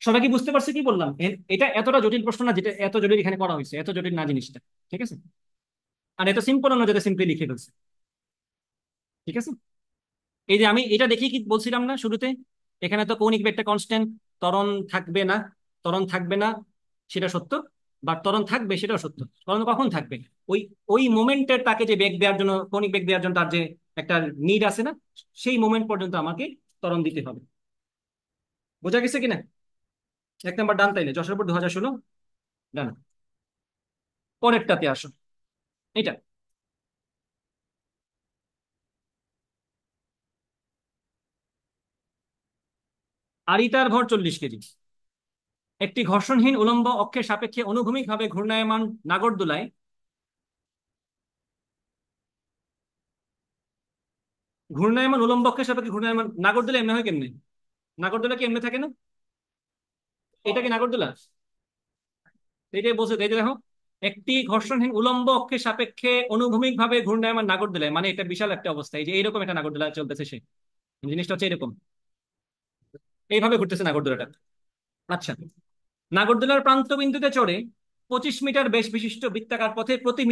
সবাই কি বুঝতে পারছে কি বললাম? এটা এতটা জটিল প্রশ্ন না, যেটা এত জটিল এখানে করা হয়েছে, এত জটিল না জিনিসটা। ঠিক আছে? আর এত সিম্পল না যেটা সিম্পলি লিখে ফেলছে। ঠিক আছে? এই যে আমি এটা দেখি কি বলছিলাম না শুরুতে, এখানে তো কৌণিক বেগটা কনস্ট্যান্ট, ত্বরণ থাকবে না। ত্বরণ থাকবে না সেটা সত্য, বা ত্বরণ থাকবে সেটাও সত্য। ত্বরণ কখন থাকবে? ওই ওই মোমেন্টের তাকে যে বেগ দেওয়ার জন্য, কৌণিক বেগ দেওয়ার জন্য তার যে একটা নিড আছে না, সেই মোমেন্ট পর্যন্ত আমাকে ত্বরণ দিতে হবে। বোঝা গেছে কিনা? 1 নাম্বার ডান, তাইলে যশোর বোর্ড 2016 ডান। পরেরটাতে আসো, এটা। আরিতার ভর 40 কেজি। একটি ঘর্ষণহীন উলম্ব অক্ষের সাপেক্ষে অনুভূমিক ভাবে ঘূর্ণায়মান নাগরদোলায়, ঘূর্ণায়মান উলম্ব অক্ষের সাপেক্ষে ঘূর্ণায়মান নাগরদোলা এমনি হয় কেমনে? নাগরদোলা কি এমনি থাকে না? এটা কি নাগরদোলা? এটাই বলছে, এই যে দেখো, একটি ঘর্ষণহীন উলম্ব অক্ষের সাপেক্ষে অনুভূমিক ভাবে ঘূর্ণায়মান নাগরদোলায়, মানে এটা বিশাল একটা অবস্থা। এই যে এইরকম একটা নাগরদোলা চলতেছে, সে জিনিসটা হচ্ছে এরকম, এইভাবে ঘুরতেছে নাগরদোলাটা। আচ্ছা, নাগরদোলার প্রান্ত বিন্দুতে চড়ে 25 মিটার বেশ বিশিষ্ট বৃত্তাকার পথে প্রতি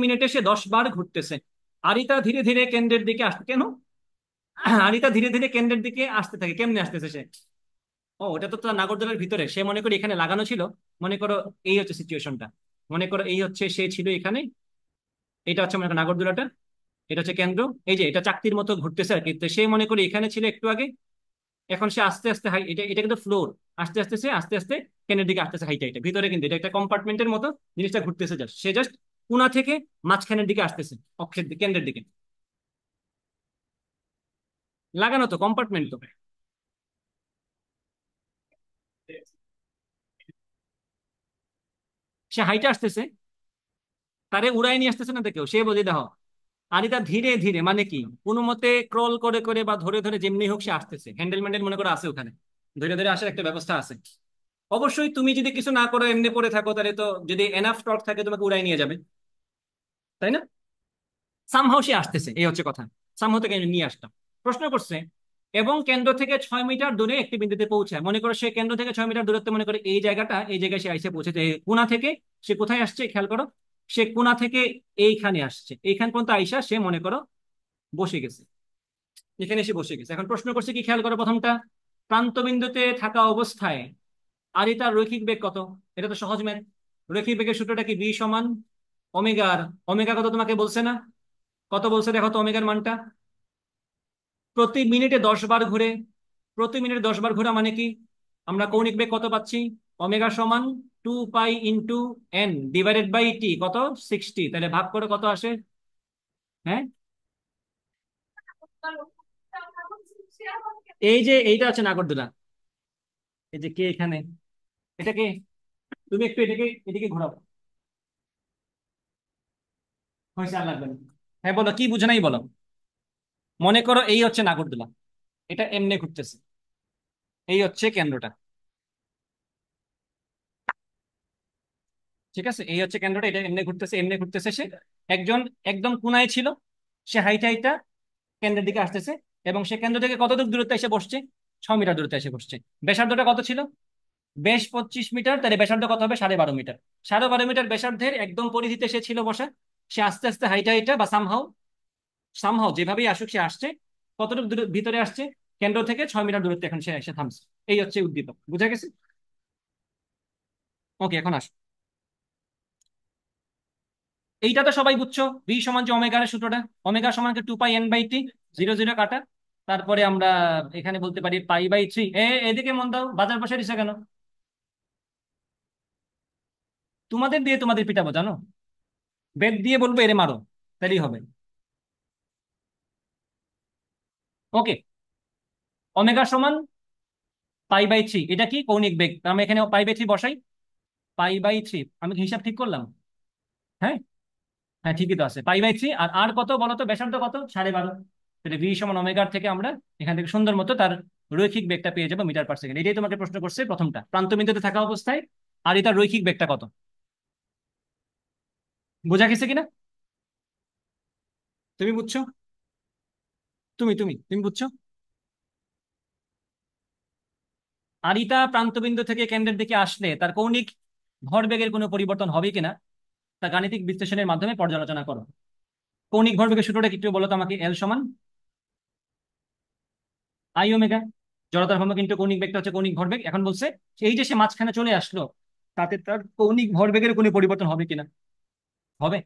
মিনিটে সে 10 বার ঘুরতেছে। আরিতা ধীরে ধীরে কেন্দ্রের দিকে আসতে কেন? আরিতা ধীরে ধীরে কেন্দ্রের দিকে আসতে থাকে, কেমনে আসতেছে সে? ও, ওটা তো তার নাগরদোলার ভিতরে, সে মনে করি এখানে লাগানো ছিল। মনে করো এই হচ্ছে সিচুয়েশনটা, মনে করো এই হচ্ছে সে ছিল এখানে, এটা হচ্ছে মনে করো নাগরদোলাটা, এটা হচ্ছে কেন্দ্র, এই যে এটা চাকতির মতো ঘুরতেছে আর কি। তো সে মনে করি এখানে ছিল একটু আগে, এখন সে আস্তে আস্তে হাই, এটা এটা কিন্তু ফ্লোর, আস্তে আস্তে সে আস্তে আস্তে কেন্দ্রের দিকে আসতেছে, হাইটা এটা ভিতরে কিন্তু এটা একটা কম্পার্টমেন্টের মতো জিনিসটা ঘুরতেছে, জাস্ট সে জাস্ট কোণা থেকে মাঝখানের দিকে আসতেছে, অক্ষের দিকে, কেন্দ্রের দিকে। লাগানো তো, কম্পার্টমেন্ট তো। সে হাইটে আসতেছে, তারে উড়াই নিয়ে আসতেছে না দেখেও, সে বোঝে দেখো। আর এটা ধীরে ধীরে মানে কি, কোনো মতে ক্রল করে করে বা ধরে ধরে যেমনি হোক সে আসতেছে, হ্যান্ডেল ম্যান্ডেল মনে করে আছে ওখানে, ধরে ধরে আসার একটা ব্যবস্থা আছে। অবশ্যই তুমি যদি কিছু না করো এমনি পড়ে থাকো, তাহলে তো যদি এনাফ টর্ক থাকে তোমাকে উড়াই নিয়ে যাবে, তাই না? সামহাও সে আসতেছে, এই হচ্ছে কথা। সামহাও থেকে নিয়ে আসতাম, প্রশ্ন করছে। এবং কেন্দ্র থেকে 6 মিটার দূরে একটি বিন্দুতে পৌঁছায়, মনে করো সে কেন্দ্র থেকে 6 মিটার দূরত্বে, মনে করো এই জায়গাটা, এই জায়গায় সে আইসে পৌঁছেছে। কোণা থেকে সে কোথায় আসছে খেয়াল করো, সে কোণা থেকে এইখানে আসছে, এইখান পর্যন্ত আইসা সে মনে করো বসে গেছে, এখানে এসে বসে গেছে। এখন প্রশ্ন করছে কি, খেয়াল করো প্রথমটা, প্রান্ত বিন্দুতে থাকা অবস্থায় আর তার রৈখিক বেগ কত? এটা তো সহজ ম্যাথ। রৈখিক বেগের সূত্রটা কি? বি সমান ওমেগার, ওমেগা কত তোমাকে বলছে না? কত বলছে দেখো তো ওমেগার মানটা। প্রতি মিনিটে 10 বার ঘুরে, প্রতি মিনিটে 10 বার ঘোরা মানে কি, আমরা কৌণিক বেগ কত পাচ্ছি? ওমেগা সমান 2π × n/t, কত? 60। তাহলে ভাগ করে কত আসে? হ্যাঁ, এই যে এইটা আছে নাগরদোলা, এই যে কে এখানে, এটা কে? তুমি একটু এটাকে এদিকে ঘোরাও, হয়েছে, আর লাগবে না। হ্যাঁ বলো, কি বুঝে নাই বলো। মনে করো এই হচ্ছে নাগরদোলা, এটা এমনি ঘুরতেছে, এই হচ্ছে কেন্দ্রটা, ঠিক আছে? এই হচ্ছে কেন্দ্রটা, এটা এমনি ঘুরতেছে, এমনি ঘুরতেছে। সে একজন একদম কোনায় ছিল, সে হাইটা হাইটা কেন্দ্রের দিকে আসতেছে, এবং সে কেন্দ্র থেকে কতটুকু দূরত্বে এসে বসছে? 6 মিটার দূরত্বে এসে বসছে। ব্যাসার্ধটা কত ছিল? বেশ 25 মিটার, তাহলে ব্যাসার্ধ কত হবে? 12.5 মিটার। 12.5 মিটার ব্যাসার্ধের একদম পরিধিতে সে ছিল বসা। সে আস্তে আস্তে হাইটা হাইটা বা সামহাও সামহাও যেভাবেই আসুক সে আসছে, কতটুকু ভিতরে আসছে? কেন্দ্র থেকে 6 মিটার দূরত্বে এখন সে এসে থামছে। এই হচ্ছে উদ্দীপক, বুঝা গেছে? ওকে, এখন আসো। এইটা তো সবাই বুঝছো, ভি সমান যে ওমেগার সূত্রটা, ওমেগা সমান 2π/n/t, 0 0 কাটা। তারপরে আমরা এখানে বলতে পারি π/3। এদিকে মন দাও, বাজার পাশে দিছে কেন? তোমাদের দিয়ে তোমাদের পিটাবো জানো, বেদ দিয়ে বলবো এরে মারো, তাহলেই হবে। ওকে, ওমেগা সমান π/3, এটা কি কৌণিক বেগ, আমি এখানে π/3 বসাই। π/3, আমি কি হিসাব ঠিক করলাম? হ্যাঁ, হ্যাঁ ঠিকই তো আছে, π/3। আর আর কত বলো তো, ব্যাসার্ধ কত? 12.5। তাহলে ভি সমান ওমেগার থেকে আমরা এখান থেকে সুন্দর মতো তার রৈখিক বেগটা পেয়ে যাবো মিটার পার সেকেন্ড। এটাই তোমাকে প্রশ্ন করছে প্রথমটা, প্রান্ত বিন্দুতে থাকা অবস্থায় আর এটার রৈখিক বেগটা কত। বোঝা গেছে কিনা? তুমি বুঝছো? তুমি বুঝছো? আরিতা প্রান্তবিন্দু থেকে কেন্দ্রের দিকে আসলে তার কৌণিক ভরবেগের কোনো পরিবর্তন হবে কিনা তা গাণিতিক বিশ্লেষণের মাধ্যমে পর্যালোচনা করো। কৌণিক ভরবেগের সূত্রটা কি একটু বলো তো আমাকে। এল সমান আই ওমেগা, জড়তার ভ্রামক ইন্টু কৌণিক বেগটা হচ্ছে কৌণিক ভরবেগ। এখন বলছে এই যে সে মাঝখানে চলে আসলো, তাতে তার কৌণিক ভরবেগের কোনো পরিবর্তন হবে কিনা। হবে,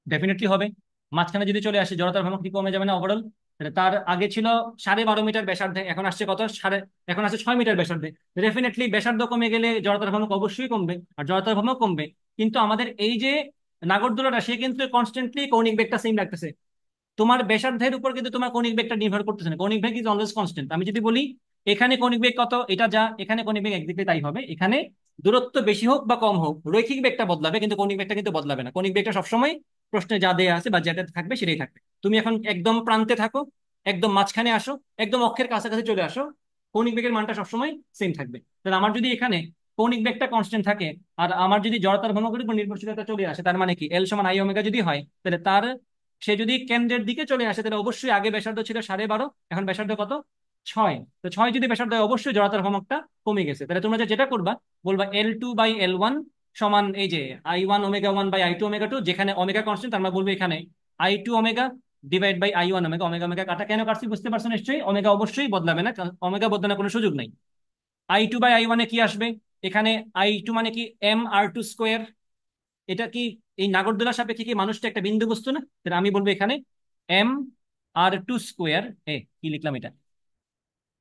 ডেফিনেটলি হবে। মাঝখানে যদি চলে আসে, জড়তার ভ্রামক কি কমে যাবে না ওভারঅল? তাহলে তার আগে ছিল 12.5 মিটার ব্যাসার্ধে, এখন আসছে কত, এখন আসছে 6 মিটার ব্যাসার্ধে। ডেফিনেটলি ব্যাসার্ধ কমে গেলে জড়তার ভ্রামক অবশ্যই কমবে, আর জড়তার ভ্রামক কমবে। কিন্তু আমাদের এই যে নাগরদোলাটা, সে কিন্তু কনস্ট্যান্টলি কৌণিক বেগটা সেম রাখতেছে। তোমার ব্যাসার্ধের উপর কিন্তু তোমার কৌণিক বেগটা নির্ভর করতেছে না, কৌণিক বেগ ইজ অলওয়েজ কনস্ট্যান্ট। আমি যদি বলি এখানে কৌণিক বেগ কত, এটা যা, এখানে কৌণিক বেগ একদিকে তাই হবে। এখানে দূরত্ব বেশি হোক বা কম হোক, রৈখিক বেগটা বদলাবে কিন্তু কৌণিক বেগটা কিন্তু বদলাবে না। কৌণিক বেগটা সবসময় প্রশ্নে যা দেয়া আছে বা যেটা থাকবে সেটাই থাকবে। তুমি এখন একদম প্রান্তে থাকো, একদম মাঝখানে আসো, একদম অক্ষের কাছাকাছি চলে আসো, কৌণিক বেগের মানটা সবসময় সেম থাকবে। তাহলে আমার যদি এখানে কৌণিক বেগটা কনস্ট্যান্ট থাকে, আর আমার যদি জড়তার ভ্রামকের উপর নির্ভরশীলতা চলে আসে, তার মানে কি এল সমান আই ওমেগা যদি হয়, তাহলে তার, সে যদি কেন্দ্রের দিকে চলে আসে, তাহলে অবশ্যই আগে ব্যাসার্ধ ছিল 12.5, এখন ব্যাসার্ধ কত, 6। তো 6 যদি ব্যাসার্ধ হয়, অবশ্যই জড়তার ভ্রামকটা কমে গেছে। তাহলে তোমরা যেটা করবা, বলবা L2/L1 সমান এই যে I1 ওমেগা 1/I2 ওমেগা 2, যেখানে ওমেগা কনস্ট্যান্ট, আমরা বলবো এখানে I2 omega divide by I1 omega. Omega omega কাটা কেন কাটছি বুঝতে পারছো নিশ্চয়ই, ওমেগা অবশ্যই বদলাবে না, কারণ ওমেগা বদলানোর কোনো সুযোগ নাই। I2/I1 এ কি আসবে, এখানে I2 মানে কি M R2 স্কোয়ার। এটা কি এই নাগরদোলার সাপেক্ষে কি মানুষটা একটা বিন্দু বস্তু না? তাহলে আমি বলবো এখানে M R2 স্কোয়ার, কি লিখলাম এটা,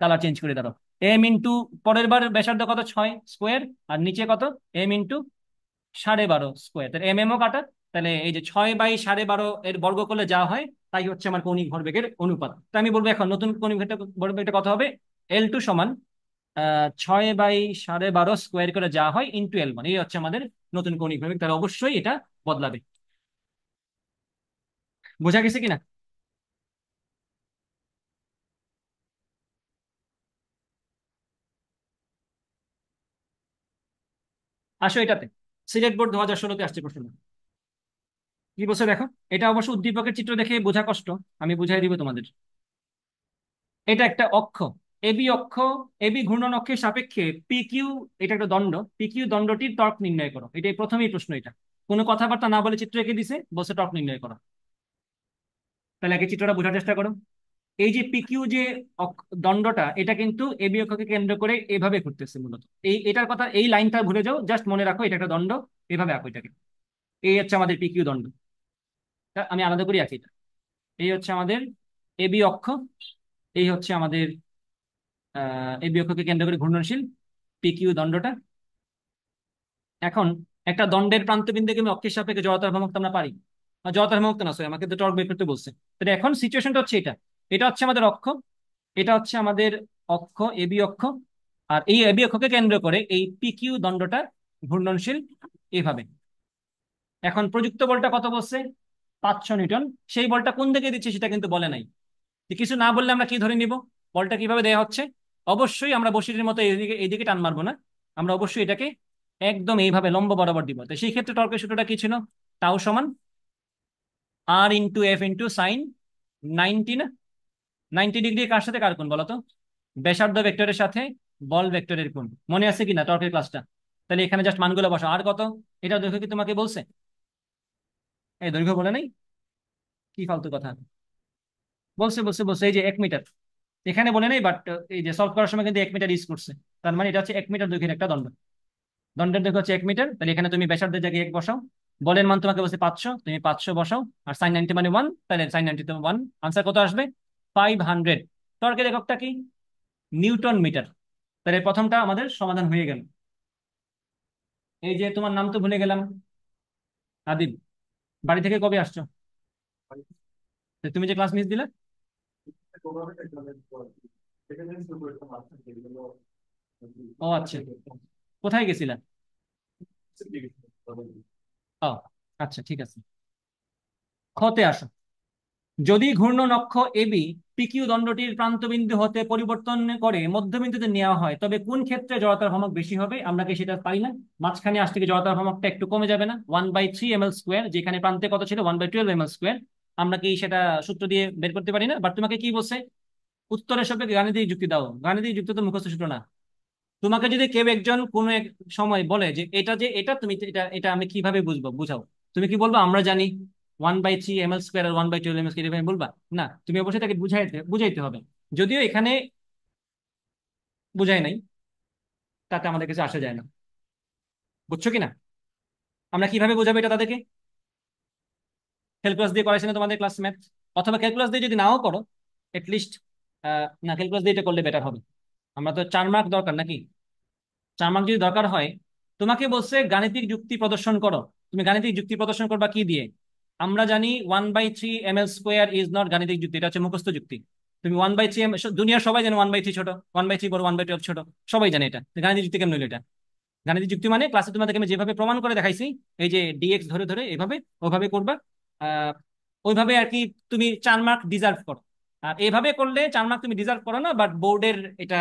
কালার চেঞ্জ করে দাঁড়ো, এম ইন্টু, পরের বার ব্যাসার্ধ কত, 6 স্কোয়ার, আর নিচে কত, এম ইন্টু 12.5 স্কোয়ার, তাহলে এম এমও কাটা। তাহলে এই যে 6/12 এর বর্গ করলে যা হয় তাই হচ্ছে আমার কৌণিক ভরবেগের অনুপাত। তো আমি বলবো এখন নতুন কৌণিক ভরবেগটা কত হবে, L2 সমান 6/12.5 করে যা হয় ইন্টু L1, এই হচ্ছে আমাদের নতুন কৌণিক ভরবেগ। তাহলে অবশ্যই এটা বদলাবে। বোঝা গেছে কিনা? আসো এটাতে, সিলেট বোর্ড 2016-তে আসছে প্রশ্ন। কি বলছে দেখো, এটা অবশ্য উদ্দীপকের চিত্র দেখে বোঝা কষ্ট, আমি বুঝাই দিব তোমাদের। এটা একটা অক্ষ, এবি অক্ষ, এবি ঘূর্ণন অক্ষের সাপেক্ষে পি কিউ, এটা একটা দণ্ড, পি কিউ দণ্ডটির ত্বরক নির্ণয় করো। এটাই প্রথমেই প্রশ্ন। এটা কোনো কথাবার্তা না বলে চিত্র এঁকে দিছে, বলছে ত্বরক নির্ণয় করো। তাহলে আগে চিত্রটা বোঝার চেষ্টা করো। এই যে পি কিউ যে দণ্ডটা, এটা কিন্তু এবি অক্ষকে কেন্দ্র করে এভাবে ঘুরতেছে মূলত। এটার কথা, এই লাইনটা ভুলে যাও, জাস্ট মনে রাখো এটা একটা দণ্ড, এভাবে আঁকো এটাকে। এই হচ্ছে আমাদের পি কিউ দণ্ড। আমি আলাদা করে আঁকি এটা। এই হচ্ছে আমাদের এবি অক্ষ, এই হচ্ছে আমাদের এই অক্ষকে কেন্দ্র করে ঘূর্ণনশীল পি কিউ দণ্ডটা। এখন একটা দণ্ডের প্রান্তবিন্দুকে আমি অক্ষের সাপেক্ষে জড়তার ভ্রামক তো আমরা পারি, জড়তার ভ্রামক তো না, সরি, আমাকে তো টর্ক বের করতে বলছে। তাহলে এখন সিচুয়েশনটা হচ্ছে এটা, এটা হচ্ছে আমাদের অক্ষ, এটা হচ্ছে আমাদের অক্ষ, এবি অক্ষ, আর এই এবি অক্ষকে কেন্দ্র করে এই পি কিউ দণ্ডটা ঘূর্ণনশীল এইভাবে। এখন প্রযুক্ত বলটা কত বলছে, 500 নিউটন। সেই বলটা কোন দিকে দিচ্ছে সেটা কিন্তু বলে নাই। যে কিছু না বললে আমরা কি ধরে নিব, বলটা কিভাবে দেয়া হচ্ছে। অবশ্যই আমরা বসিরের মতো এইদিকে এইদিকে টান মারবো না, আমরা অবশ্যই এটাকে একদম এইভাবে লম্ব বরাবর দিব। তো সেই ক্ষেত্রে টর্কের সূত্রটা কি ছিল, টাউ সমান R × F × sin 90 না, 90 ডিগ্রি কার সাথে কার কোণ বলো তো, ব্যাসার্ধ ভেক্টরের সাথে বল ভেক্টরের কোণ। মনে আছে কিনা টর্কের ক্লাসটা? তাহলে এখানে জাস্ট মানগুলো বসো। আর কত, এটা দৈর্ঘ্য কি তোমাকে বলছে? এই দৈর্ঘ্য বলে নাই, কি ফালতু কথা। বলছে বলছে বলছে, এই যে 1 মিটার, এখানে বলে নাই, বাট এই যে সলভ করার সময় কিন্তু 1 মিটার ইউজ করছে। তার মানে এটা হচ্ছে 1 মিটার দৈর্ঘ্যের একটা দণ্ড, দণ্ডের দৈর্ঘ্য হচ্ছে 1 মিটার। তাহলে এখানে তুমি ব্যাসার্ধের জায়গায় 1 বসাও, বলের মান তোমাকে বলছে 500, তুমি 500 বসাও, আর sin 90 মানে 1, তাহলে sin 90 তো 1, আনসার কত আসবে, 500। টর্কের এককটা কি, নিউটন মিটার। তাহলে প্রথমটা আমাদের সমাধান হয়ে গেল। এই যে তোমার নাম তো ভুলে গেলাম, আদিব, বাড়ি থেকে কবে আসছো? তো তুমি যে ক্লাস মিস দিলে। ও আচ্ছা, কোথায় গেছিলা? ও আচ্ছা, ঠিক আছে। খতে আসো, যদি ঘূর্ণন অক্ষ এবি পিকিউ দণ্ডটির প্রান্তবিন্দু হতে পরিবর্তন করে মধ্যবিন্দুতে নেওয়া হয়, তবে কোন ক্ষেত্রে জড়তার ভ্রামক বেশি হবে? আমরা কি সেটা পারি না? মাঝখানে আসতে কি জড়তার ভ্রামকটা একটু কমে যাবে না? 1/3 ml স্কোয়ার, যেখানে প্রান্তে কত ছিল, 1/12 ml স্কোয়ার। আমরা কি সেটা সূত্র দিয়ে বের করতে পারি না? বাট তোমাকে কি বলছে, উত্তরের সঙ্গে গাণিতিক যুক্তি দাও। গাণিতিক যুক্তি তো মুখস্থ সূত্র না। তোমাকে যদি কেউ একজন কোনো এক সময় বলে যে এটা যে এটা, তুমি এটা এটা আমি কিভাবে বুঝবো, বুঝাও, তুমি কি বলবো, আমরা জানি 1/3 ml স্কোয়ার আর 1/12 ml স্কোয়ার, এভাবে বলবা? না, তুমি অবশ্যই তাকে বুঝাইতে বুঝাইতে হবে। যদিও এখানে বুঝাই নাই, তাতে আমাদের কাছে আসা যায় না। বুঝছো কিনা? আমরা কিভাবে বোঝাবো এটা তাদেরকে? ক্যালকুলাস দিয়ে করাইছে না তোমাদের ক্লাস ম্যাথ? অথবা ক্যালকুলাস দিয়ে যদি নাও করো, এটলিস্ট না, ক্যালকুলাস দিয়ে এটা করলে বেটার হবে। আমরা তো 4 মার্ক দরকার নাকি? 4 মার্ক যদি দরকার হয়, তোমাকে বলছে গাণিতিক যুক্তি প্রদর্শন করো। তুমি গাণিতিক যুক্তি প্রদর্শন করবা কি দিয়ে? আমরা জানি 1/3 ml² ইজ নট গাণিতিক যুক্তি, এটা হচ্ছে মুখস্থ যুক্তি। তুমি 1/3 দুনিয়ার সবাই জানে 1/3 ছোট, 1/3 বড়, 1/12 ছোট, সবাই জানে এটা। তো গাণিতিক যুক্তি কেমন হলো এটা? গাণিতিক যুক্তি মানে ক্লাসে তোমাদেরকে আমি যেভাবে প্রমাণ করে দেখাইছি, এই যে ডিএক্স ধরে ধরে এভাবে ওভাবে করবা, আহ ওইভাবে আর কি। তুমি 4 মার্ক ডিজার্ভ করো। আর এইভাবে করলে 4 মার্ক তুমি ডিজার্ভ করো না, বাট বোর্ডের এটা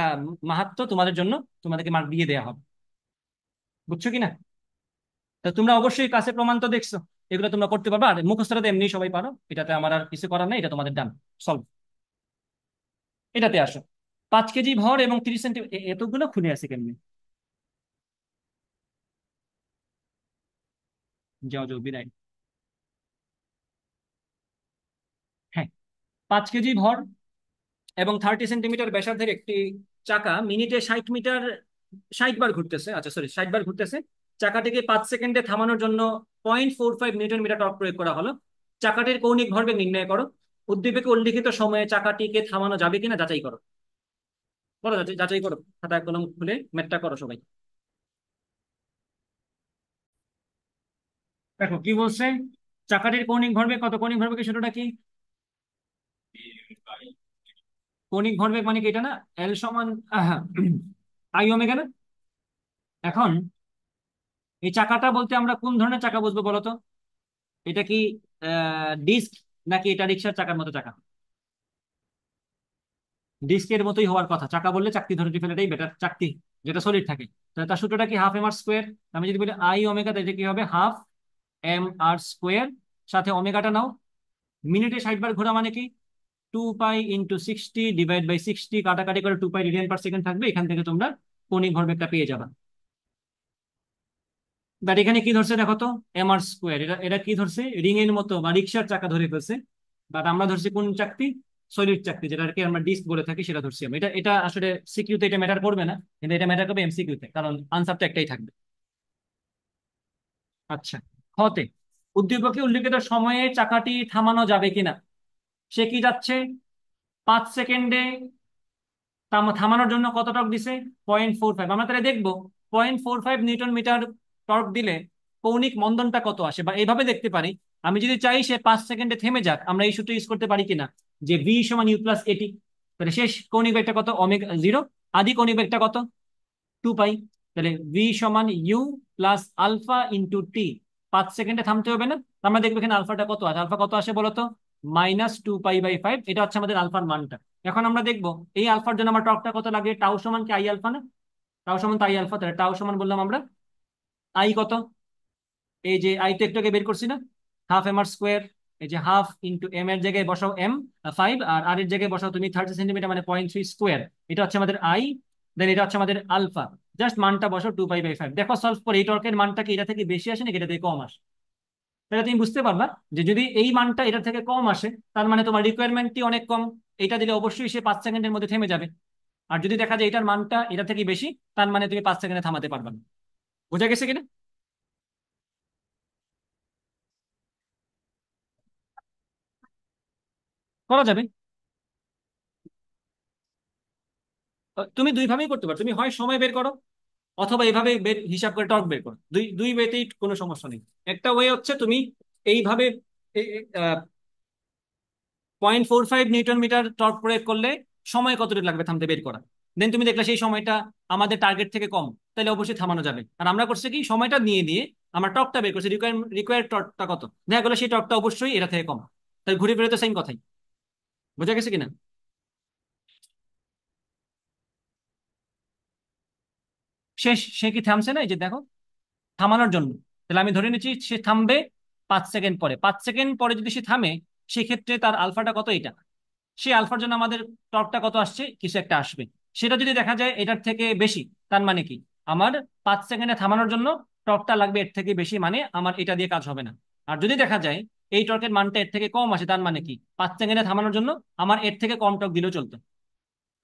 মাহাত্ম্য তোমাদের জন্য, তোমাদেরকে মার্ক দিয়ে দেওয়া হবে। বুঝছো কিনা? তা তোমরা অবশ্যই ক্লাসে প্রমাণ তো দেখছো, এগুলো তোমরা করতে পারবা। আর মুখস্থটা তো এমনি সবাই পারো, এটাতে আমার আর কিছু করার নাই, এটা তোমাদের ডান সলভ। এটাতে আসো। 5 কেজি ভর এবং 30 সেন্টিমিটার, এতগুলো খুলে আছে কেমনি? যাও যাও, বিদায়। হ্যাঁ, 5 কেজি ভর এবং 30 সেন্টিমিটার ব্যাসার্ধের একটি চাকা মিনিটে 60 মিটার, 60 বার ঘুরতেছে। আচ্ছা সরি, 60 বার ঘুরতেছে। চাকাটিকে 5 সেকেন্ডে থামানোর জন্য 0.45 নিউটন মিটার টর্ক প্রয়োগ করা হলো। চাকাটির কৌণিক ভরবেগ নির্ণয় করো। উদ্দীপকে উল্লিখিত সময়ে চাকাটিকে থামানো যাবে কিনা যাচাই করো। করো, যাচাই যাচাই করো, খাতা কলম খুলে ম্যাথটা করো সবাই। দেখো কি বলছে, চাকাটির কৌণিক ভরবেগ কত? কৌণিক ভরবেগের সূত্রটা কি? কৌণিক ভরবেগ মানে কি এটা না, এল সমান আই ওমেগা না? এখন এই চাকাটা বলতে আমরা কোন ধরনের চাকা বুঝবো বলো তো? এটা কি ডিস্ক, নাকি এটা রিক্সার চাকার মতো চাকা? ডিস্কের মতোই হওয়ার কথা। চাকা বললে চাকতি ধরে ফেলাটাই বেটার, চাকতি যেটা সলিড থাকে। তাহলে তার সূত্রটা কি? ½ mr²। আমি যদি বলি আই ওমেগা, তাহলে কি হবে? ½ mr², সাথে ওমেগাটা নাও। মিনিটে 60 বার ঘোরা মানে কি? 2π × 60 / 60, কাটাকাটি করে 2π রেডিয়ান পার সেকেন্ড থাকবে। এখান থেকে তোমরা কৌণিক ভরবেগটা পেয়ে যাবে। বাট এখানে কি ধরছে দেখো তো, mr²। এটা এটা কি ধরছে? রিং এর মতো বা রিক্সার চাকা ধরে ফেলছে। বাট আমরা ধরছি কোন চাকতি? সলিড চাকতি, যেটাকে আমরা ডিস্ক বলে থাকি, সেটা ধরছি আমরা। এটা এটা আসলে সিকিউতে এটা ম্যাটার করবে না, কিন্তু এটা ম্যাটার করবে এমসিকিউতে, কারণ আনসারটা একটাই থাকবে। আচ্ছা, হতে উদ্দীপকে উল্লিখিত সময়ে চাকাটি থামানো যাবে কিনা। সে কি যাচ্ছে 5 সেকেন্ডে, থামানোর জন্য কত টর্ক দিছে? 0.45। আমরা তাহলে দেখবো 0.45 নিউটন মিটার টর্ক দিলে কৌণিক মন্দনটা কত আসে, বা এইভাবে দেখতে পারি। আমি যদি চাই সে 5 সেকেন্ডে থেমে যাক, আমরা এই সূত্র ইউজ করতে পারি কিনা, যে ভি সমান ইউ প্লাস এটি। তাহলে শেষ কৌণিক বেগটা কত? Omega zero. আদি কৌণিক বেগটা কত? 2π। তাহলে ভি সমান you plus alpha into T. 5 সেকেন্ডে থামতে হবে না? আমরা দেখবো এখানে আলফাটা কত আছে। আলফা কত আসে বলতো? -2π/5। এটা হচ্ছে আমাদের আলফার মানটা। এখন আমরা দেখবো এই আলফার জন্য আমার টর্কটা কত লাগে। টাউ সমান কি আই আলফা না? টাউ সমান তো আই আলফা। তাহলে টাউ সমান বললাম আমরা আই কত? এই যে আই তো একটু আগে বের করছি না, ½ mr²। এই যে হাফ ইন্টু এম এর জায়গায় বসাও m 5, আর আর এর জায়গায় বসাও তুমি 30 সেন্টিমিটার, মানে 0.3²। এটা হচ্ছে আমাদের আই, দেন এটা হচ্ছে আমাদের আলফা। জাস্ট মানটা বসাও 2π/5। দেখো সলভ করে এই টর্কের মানটা কি এটা থেকে বেশি আসে নাকি এটা থেকে কম আসে। তাহলে তুমি বুঝতে পারবা যে যদি এই মানটা এটা থেকে কম আসে, তার মানে তোমার রিকোয়ারমেন্টটি অনেক কম। এটা দিলে অবশ্যই সে 5 সেকেন্ডের মধ্যে থেমে যাবে। আর যদি দেখা যায় এটার মানটা এটা থেকে বেশি, তার মানে তুমি 5 সেকেন্ডে থামাতে পারবে না। বোঝা গেছে কিনা? করা যাবে। তুমি দুই ভাবেই করতে পারো। তুমি হয় সময় বের করো, অথবা এইভাবে বের হিসাব করে টর্ক বের করো। দুই দুই ওয়েতেই কোনো সমস্যা নেই। একটা ওয়ে হচ্ছে তুমি এইভাবে 0.45 নিউটন মিটার টর্ক প্রয়োগ করলে সময় কতটুকু লাগবে থামতে বের করা। দেন তুমি দেখলে সেই সময়টা আমাদের টার্গেট থেকে কম, তাহলে অবশ্যই থামানো যাবে। আর আমরা করছি কি, সময়টা নিয়ে দিয়ে আমরা টর্কটা বের করছি, রিকোয়ার্ড টর্কটা কত, দেখা গেলো সেই টর্কটা অবশ্যই এটা থেকে কম। তাই ঘুরে ফিরে তো সেম কথাই। বোঝা গেছে কিনা? শেষ, সে কি থামছে না? এই যে দেখো, থামানোর জন্য। তাহলে আমি ধরে নিচ্ছি সে থামবে 5 সেকেন্ড পরে। 5 সেকেন্ড পরে যদি সে থামে, সেক্ষেত্রে তার আলফাটা কত? এটা। সেই আলফার জন্য আমাদের টর্কটা কত আসছে? কিছু একটা আসবে। সেটা যদি দেখা যায় এটার থেকে বেশি, তার মানে কি আমার 5 সেকেন্ডে থামানোর জন্য টর্কটা লাগবে এর থেকে বেশি, মানে আমার এটা দিয়ে কাজ হবে না। আর যদি দেখা যায় এই টর্কের মানটা এর থেকে কম আসে, তার মানে কি 5 সেকেন্ডে থামানোর জন্য আমার এর থেকে কম টর্ক দিলেও চলতো।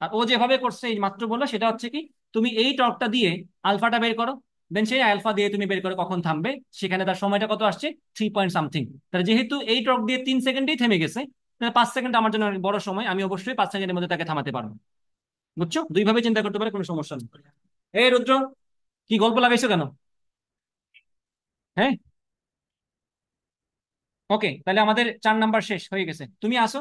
আর ও যেভাবে করছে এই মাত্র বললো, সেটা হচ্ছে কি, তুমি এই টর্কটা দিয়ে আলফাটা বের করো, দেন সেই আলফা দিয়ে তুমি বের করে কখন থামবে। সেখানে তার সময়টা কত আসছে? 3 পয়েন্ট সামথিং। তাহলে যেহেতু এই টর্ক দিয়ে 3 সেকেন্ডেই থেমে গেছে, তাহলে 5 সেকেন্ড আমার জন্য অনেক বড় সময়, আমি অবশ্যই 5 সেকেন্ডের মধ্যে তাকে থামাতে পারবো। বুঝছো, দুইভাবে চিন্তা করতে পারে, কোনো সমস্যা নেই। এই রুদ্র, কি গল্প লাগাইছো কেন? হ্যাঁ, ওকে, তাহলে আমাদের 4 নাম্বার শেষ হয়ে গেছে, তুমি আসো।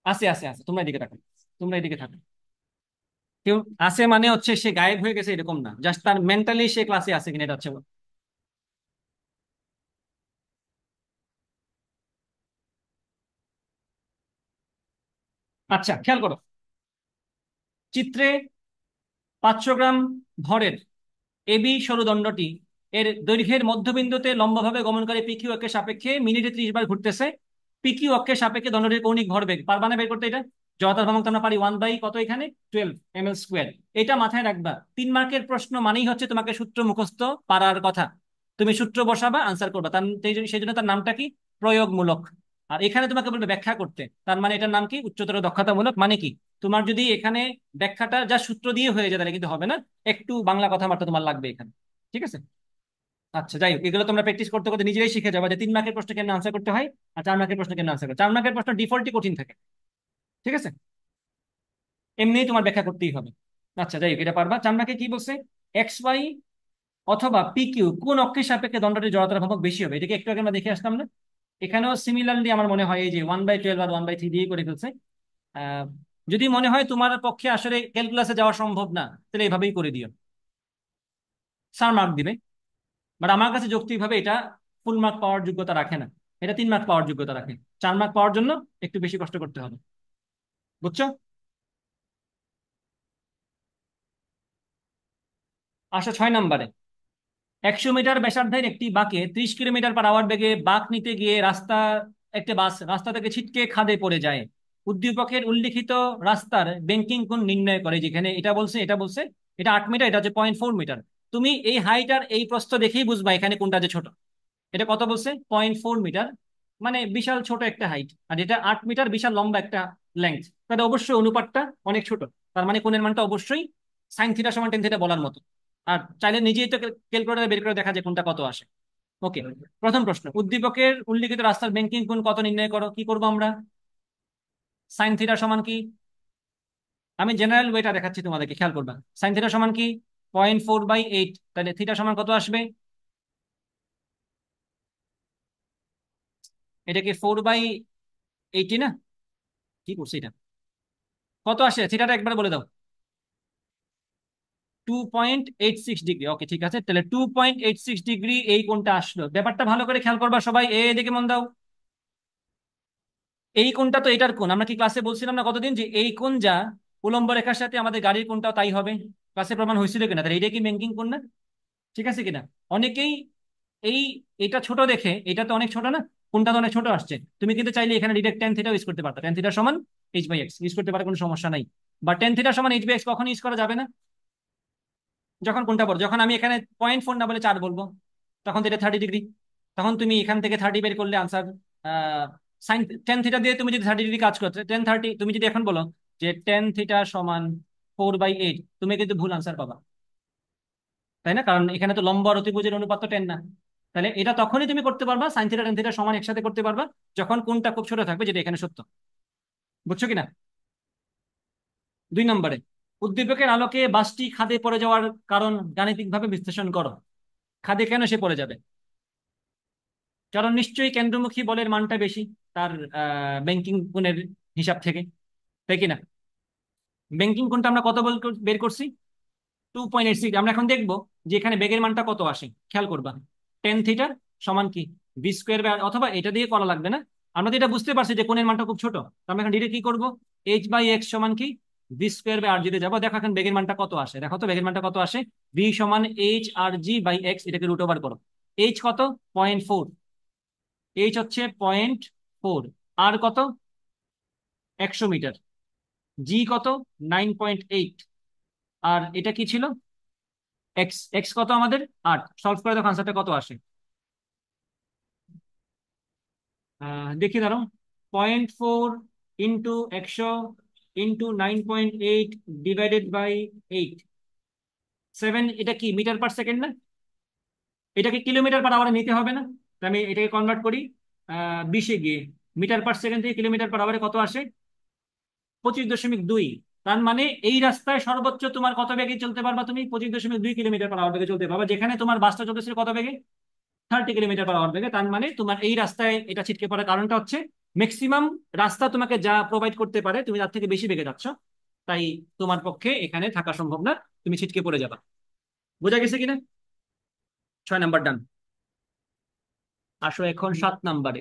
আছে আছে আছে, তোমরা এদিকে থাকো, তোমরা এদিকে থাকো। কেউ আছে মানে হচ্ছে সে গায়েব হয়ে গেছে এরকম না, জাস্ট তার মেন্টালি সে ক্লাসে আছে কিনা এটা হচ্ছে। আচ্ছা, খেয়াল করো, চিত্রে 500 গ্রাম ভরের এবি সরুদণ্ডটি এর দৈর্ঘ্যের মধ্যবিন্দুতে লম্বভাবে গমনকারী পিকিউ অক্ষের সাপেক্ষে মিনিটে 30 বার ঘুরতেছে। পিকিউ অক্ষের সাপেক্ষে দণ্ডটির কৌণিক ভরবেগ পারবা না বের করতে এটা? জড়তার ভ্রামক তো আমরা পারি 1 বাই কত, এখানে 12 ml²। এটা মাথায় রাখবা, 3 মার্কের প্রশ্ন মানেই হচ্ছে তোমাকে সূত্র মুখস্থ পারার কথা। তুমি সূত্র বসাবা, আনসার করবা, তার সেই জন্য তার নামটা কি? প্রয়োগমূলক। আর এখানে তোমাকে বলবে ব্যাখ্যা করতে, তার মানে এটার নাম কি? উচ্চতর দক্ষতামূলক। মানে কি, তোমার যদি এখানে ব্যাখ্যাটা যা সূত্র দিয়ে হয়ে যায় তাহলে কিন্তু হবে না, একটু বাংলা কথাবার্তা তোমার লাগবে এখানে। ঠিক আছে? আচ্ছা, যাই হোক, এগুলো তোমরা প্র্যাকটিস করতে করতে নিজেরাই শিখে যাবে যে 3 মার্কের প্রশ্ন কেন আনসার করতে হয়, আর 4 মার্কের প্রশ্ন কেন আনসার করতে। 4 মার্কের প্রশ্ন ডিফল্টই কঠিন থাকে। ঠিক আছে, এমনিই তোমার ব্যাখ্যা করতেই হবে। আচ্ছা, যাই হোক, এটা পারবা। 4 মার্কে কি বলছে? এক্স ওয়াই অথবা পি কিউ কোন অক্ষের সাপেক্ষে দণ্ডটির জড়তার ভ্রামক বেশি হবে, এটাকে একটু আগে আমরা দেখে আসলাম না? এখানেও সিমিলারলি আমার মনে হয় এই যে 1/12 আর 1/3 দিয়ে করে ফেলছে। আহ, যদি মনে হয় তোমার পক্ষে আসলে ক্যালকুলাসে যাওয়া সম্ভব না, তাহলে এইভাবেই করে দিও, স্যার মার্ক দিবে। বাট আমার কাছে যৌক্তিকভাবে এটা ফুল মার্ক পাওয়ার যোগ্যতা রাখে না, এটা 3 মার্ক পাওয়ার যোগ্যতা রাখে। 4 মার্ক পাওয়ার জন্য একটু বেশি কষ্ট করতে হবে। বুঝছো? আসো 6 নাম্বারে। 100 মিটার ব্যাসার্ধের একটি বাঁকে 30 কিলোমিটার/আওয়ার বেগে বাঁক নিতে গিয়ে একটা বাস রাস্তা থেকে ছিটকে খাদে পড়ে যায়। উদ্দীপকের উল্লিখিত রাস্তার ব্যাংকিং কোণ নির্ণয় করে, যেখানে এটা বলছে এটা 8 মিটার, এটা হচ্ছে 0.4 মিটার। তুমি এই হাইট আর এই প্রস্থ দেখেই বুঝবা এখানে কোনটা যে ছোট। এটা কত বলছে? 0.4 মিটার, মানে বিশাল ছোট একটা হাইট। আর এটা 8 মিটার, বিশাল লম্বা একটা লেন্থ। তাহলে অবশ্যই অনুপাতটা অনেক ছোট। তার মানে কোণের মানটা অবশ্যই সাইন থিটা সমান টেন থিটা বলার মতো। আর চাইলে নিজেই তো ক্যালকুলেটরে বের করে দেখা যায় কোনটা কত আসে। ওকে, প্রথম প্রশ্ন, উদ্দীপকের উল্লিখিত রাস্তার ব্যাংকিং কোণ কত নির্ণয় করো। কি করবো আমরা? সাইন থিটা সমান কি? আমি জেনারেল ওয়েটা দেখাচ্ছি তোমাদেরকে, খেয়াল করবা। সাইন থিটা সমান কি? 0.4/8। তাহলে থিটা সমান কত আসবে? এটা কি 4/80 না? কি করছি এটা? কত আসে থিটাটা একবার বলে দাও। 2.86 ডিগ্রি। ওকে, ঠিক আছে, তাহলে 2.86 ডিগ্রি এই কোণটা আসলো। ব্যাপারটা ভালো করে খেয়াল করবা সবাই, এদিকে মন দাও। এই কোণটা তো এটার কোণ, আমরা কি ক্লাসে বলছিলাম না কতদিন যে এই কোণ যা উলম্ব রেখার সাথে আমাদের গাড়ির কোণটাও তাই হবে? ক্লাসে প্রমাণ হয়েছিল কিনা? তাহলে এটা কি ব্যাংকিং কোণ না? ঠিক আছে কিনা? অনেকেই এই এটা ছোট দেখে, এটা তো অনেক ছোট না, কোণটা তো অনেক ছোট আসছে, তুমি কিন্তু চাইলে এখানে ডিরেক্ট টেন থিটা ইউজ করতে পারতো, টেন থিটা সমান h/x ইউজ করতে পারে, কোনো সমস্যা নাই। বা টেন থিটা সমান h/x কখন ইউজ করা যাবে না? যখন কোনটা বড়, যখন আমি এখানে 0.4 না বলে 4 বলবো, তখন তো এটা 30 ডিগ্রি। তখন তুমি এখান থেকে 30 বের করলে আনসার। সাইন টেন থিটা দিয়ে তুমি যদি 30 ডিগ্রি কাজ করতে, 10 30, তুমি যদি এখন বলো যে টেন থিটা সমান 4/8, তুমি কিন্তু ভুল আনসার পাবা। তাই না? কারণ এখানে তো লম্ব আর অতিভুজের অনুপাত তো 10 না। তাহলে এটা তখনই তুমি করতে পারবা, সাইন থিটা টেন থিটা সমান একসাথে করতে পারবা, যখন কোনটা খুব ছোট থাকবে, যেটা এখানে সত্য। বুঝছো কিনা? 2 নম্বরে, উদ্দীপকের আলোকে বাসটি খাদে পড়ে যাওয়ার কারণ গাণিতিকভাবে বিশ্লেষণ করো। খাদে কেন সে পড়ে যাবে? কারণ নিশ্চয়ই কেন্দ্রমুখী বলের মানটা বেশি তার ব্যাংকিং কোণের হিসাব থেকে, তাই কিনা? ব্যাংকিং কোণটা আমরা কত বের করছি? 2.86। আমরা এখন দেখবো যে এখানে বেগের মানটা কত আসে, খেয়াল করবা। টেন থিটা সমান কি? v² অথবা এটা দিয়ে করা লাগবে না, আমরা তো এটা বুঝতে পারছি যে কোণের মানটা খুব ছোট। তো আমরা এখন ডিরেক্ট কি করবো? h/x সমান কি? v²/r দিতে যাবো। দেখো এখন বেগের মানটা কত আসে, দেখো তো বেগের মানটা কত আসে। v সমান h/g/x, এটাকে রুট ওভার করো। h কত? 0.4। এইচ হচ্ছে 0.4। আর কত? 100 মিটার। জি কত? 9.8। আর এটা কি ছিল? এক্স। এক্স কত আমাদের? 8। সলভ করে দেখো আনসারটা কত আসে। দেখি দাঁড়াও। 0.4 ইন্টু 100 ইন্টু 9.8 ডিভাইডেড বাই 8, 7। এটা কি মিটার পার সেকেন্ড না? এটাকে কিলোমিটার পার আওয়ারে নিতে হবে না? তো আমি এটাকে কনভার্ট করি। 20-এ গিয়ে মিটার পার সেকেন্ড থেকে কিলোমিটার পার আওয়ারে কত আসে? 25.2। তার মানে এই রাস্তায় সর্বোচ্চ তোমার কত বেগে চলতে পারবা? তুমি 25.2 কিলোমিটার পার আওয়ার বেগে চলতে পারবা, যেখানে তোমার বাসটা চলতেছিল কত বেগে? 30 কিলোমিটার পার আওয়ার বেগে। তার মানে তোমার এই রাস্তায় এটা ছিটকে পড়ার কারণটা হচ্ছে ম্যাক্সিমাম রাস্তা তোমাকে যা প্রোভাইড করতে পারে তুমি তার থেকে বেশি বেগে যাচ্ছ, তাই তোমার পক্ষে এখানে থাকা সম্ভব না, তুমি ছিটকে পড়ে যাবা। বোঝা গেছে কিনা? 6 নাম্বার ডান। আসো এখন 7 নাম্বারে।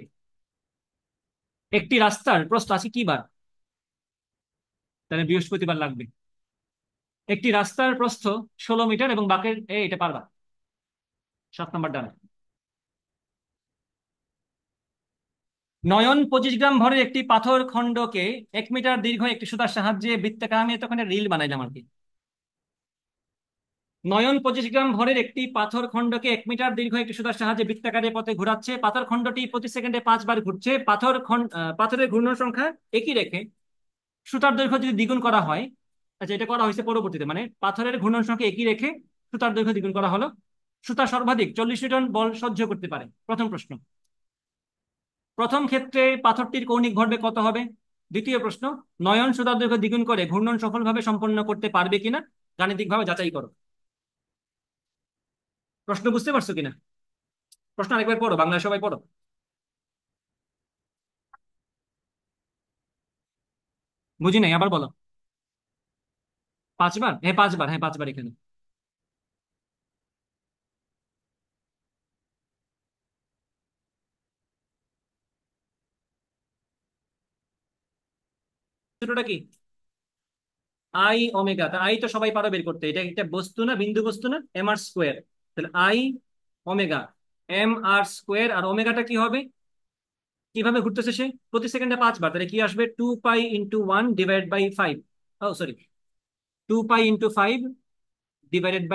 একটি রাস্তার প্রস্থ আছে কি বার? তাহলে বৃহস্পতিবার লাগবে। একটি রাস্তার প্রস্থ 16 মিটার এবং বাঁকের এটা পারবা। 7 নাম্বার ডান। নয়ন 25 গ্রাম ভরের একটি পাথর খণ্ডকে 1 মিটার দীর্ঘ একটি সুতার সাহায্যে বৃত্তাকার, আমি এতক্ষণে রিল বানাইলাম আর কি। নয়ন 25 গ্রাম ভরের একটি পাথর খণ্ডকে 1 মিটার দীর্ঘ একটি সুতার সাহায্যে বৃত্তাকারে পথে ঘোরাচ্ছে। পাথর খণ্ডটি প্রতি সেকেন্ডে 5 বার ঘুরছে। পাথরের ঘূর্ণন সংখ্যা একই রেখে সুতার দৈর্ঘ্য যদি দ্বিগুণ করা হয়। আচ্ছা, এটা করা হয়েছে পরবর্তীতে, মানে পাথরের ঘূর্ণন সংখ্যা একই রেখে সুতার দৈর্ঘ্য দ্বিগুণ করা হলো। সুতা সর্বাধিক 40 নিউটন বল সহ্য করতে পারে। প্রথম প্রশ্ন, প্রথম ক্ষেত্রে পাথরটির কৌণিক ভরবেগ কত হবে? দ্বিতীয় প্রশ্ন, নয়ন সুতার দৈর্ঘ্য দ্বিগুণ করে ঘূর্ণন সফলভাবে সম্পন্ন করতে পারবে কিনা গাণিতিকভাবে যাচাই করো। প্রশ্ন বুঝতে পারছো কিনা? প্রশ্ন আরেকবার পড়ো, বাংলা সবাই পড়ো। বুঝি নাই, আবার বলো। 5 বার? হ্যাঁ 5 বার, হ্যাঁ 5 বার এখানে। ছোটটা কি? I omega. তা আই তো সবাই পারো বের করতে, এটা একটা বস্তু না, বিন্দু বস্তু না, এম আর স্কোয়ার। তাহলে I omega, M R square. আর ওমেগাটা কি হবে? কিভাবে ঘুরতেছে সে? প্রতি সেকেন্ডে 5 বার, তাহলে কি আসবে? 2π × 1 / 5। ও সরি, 2π × 5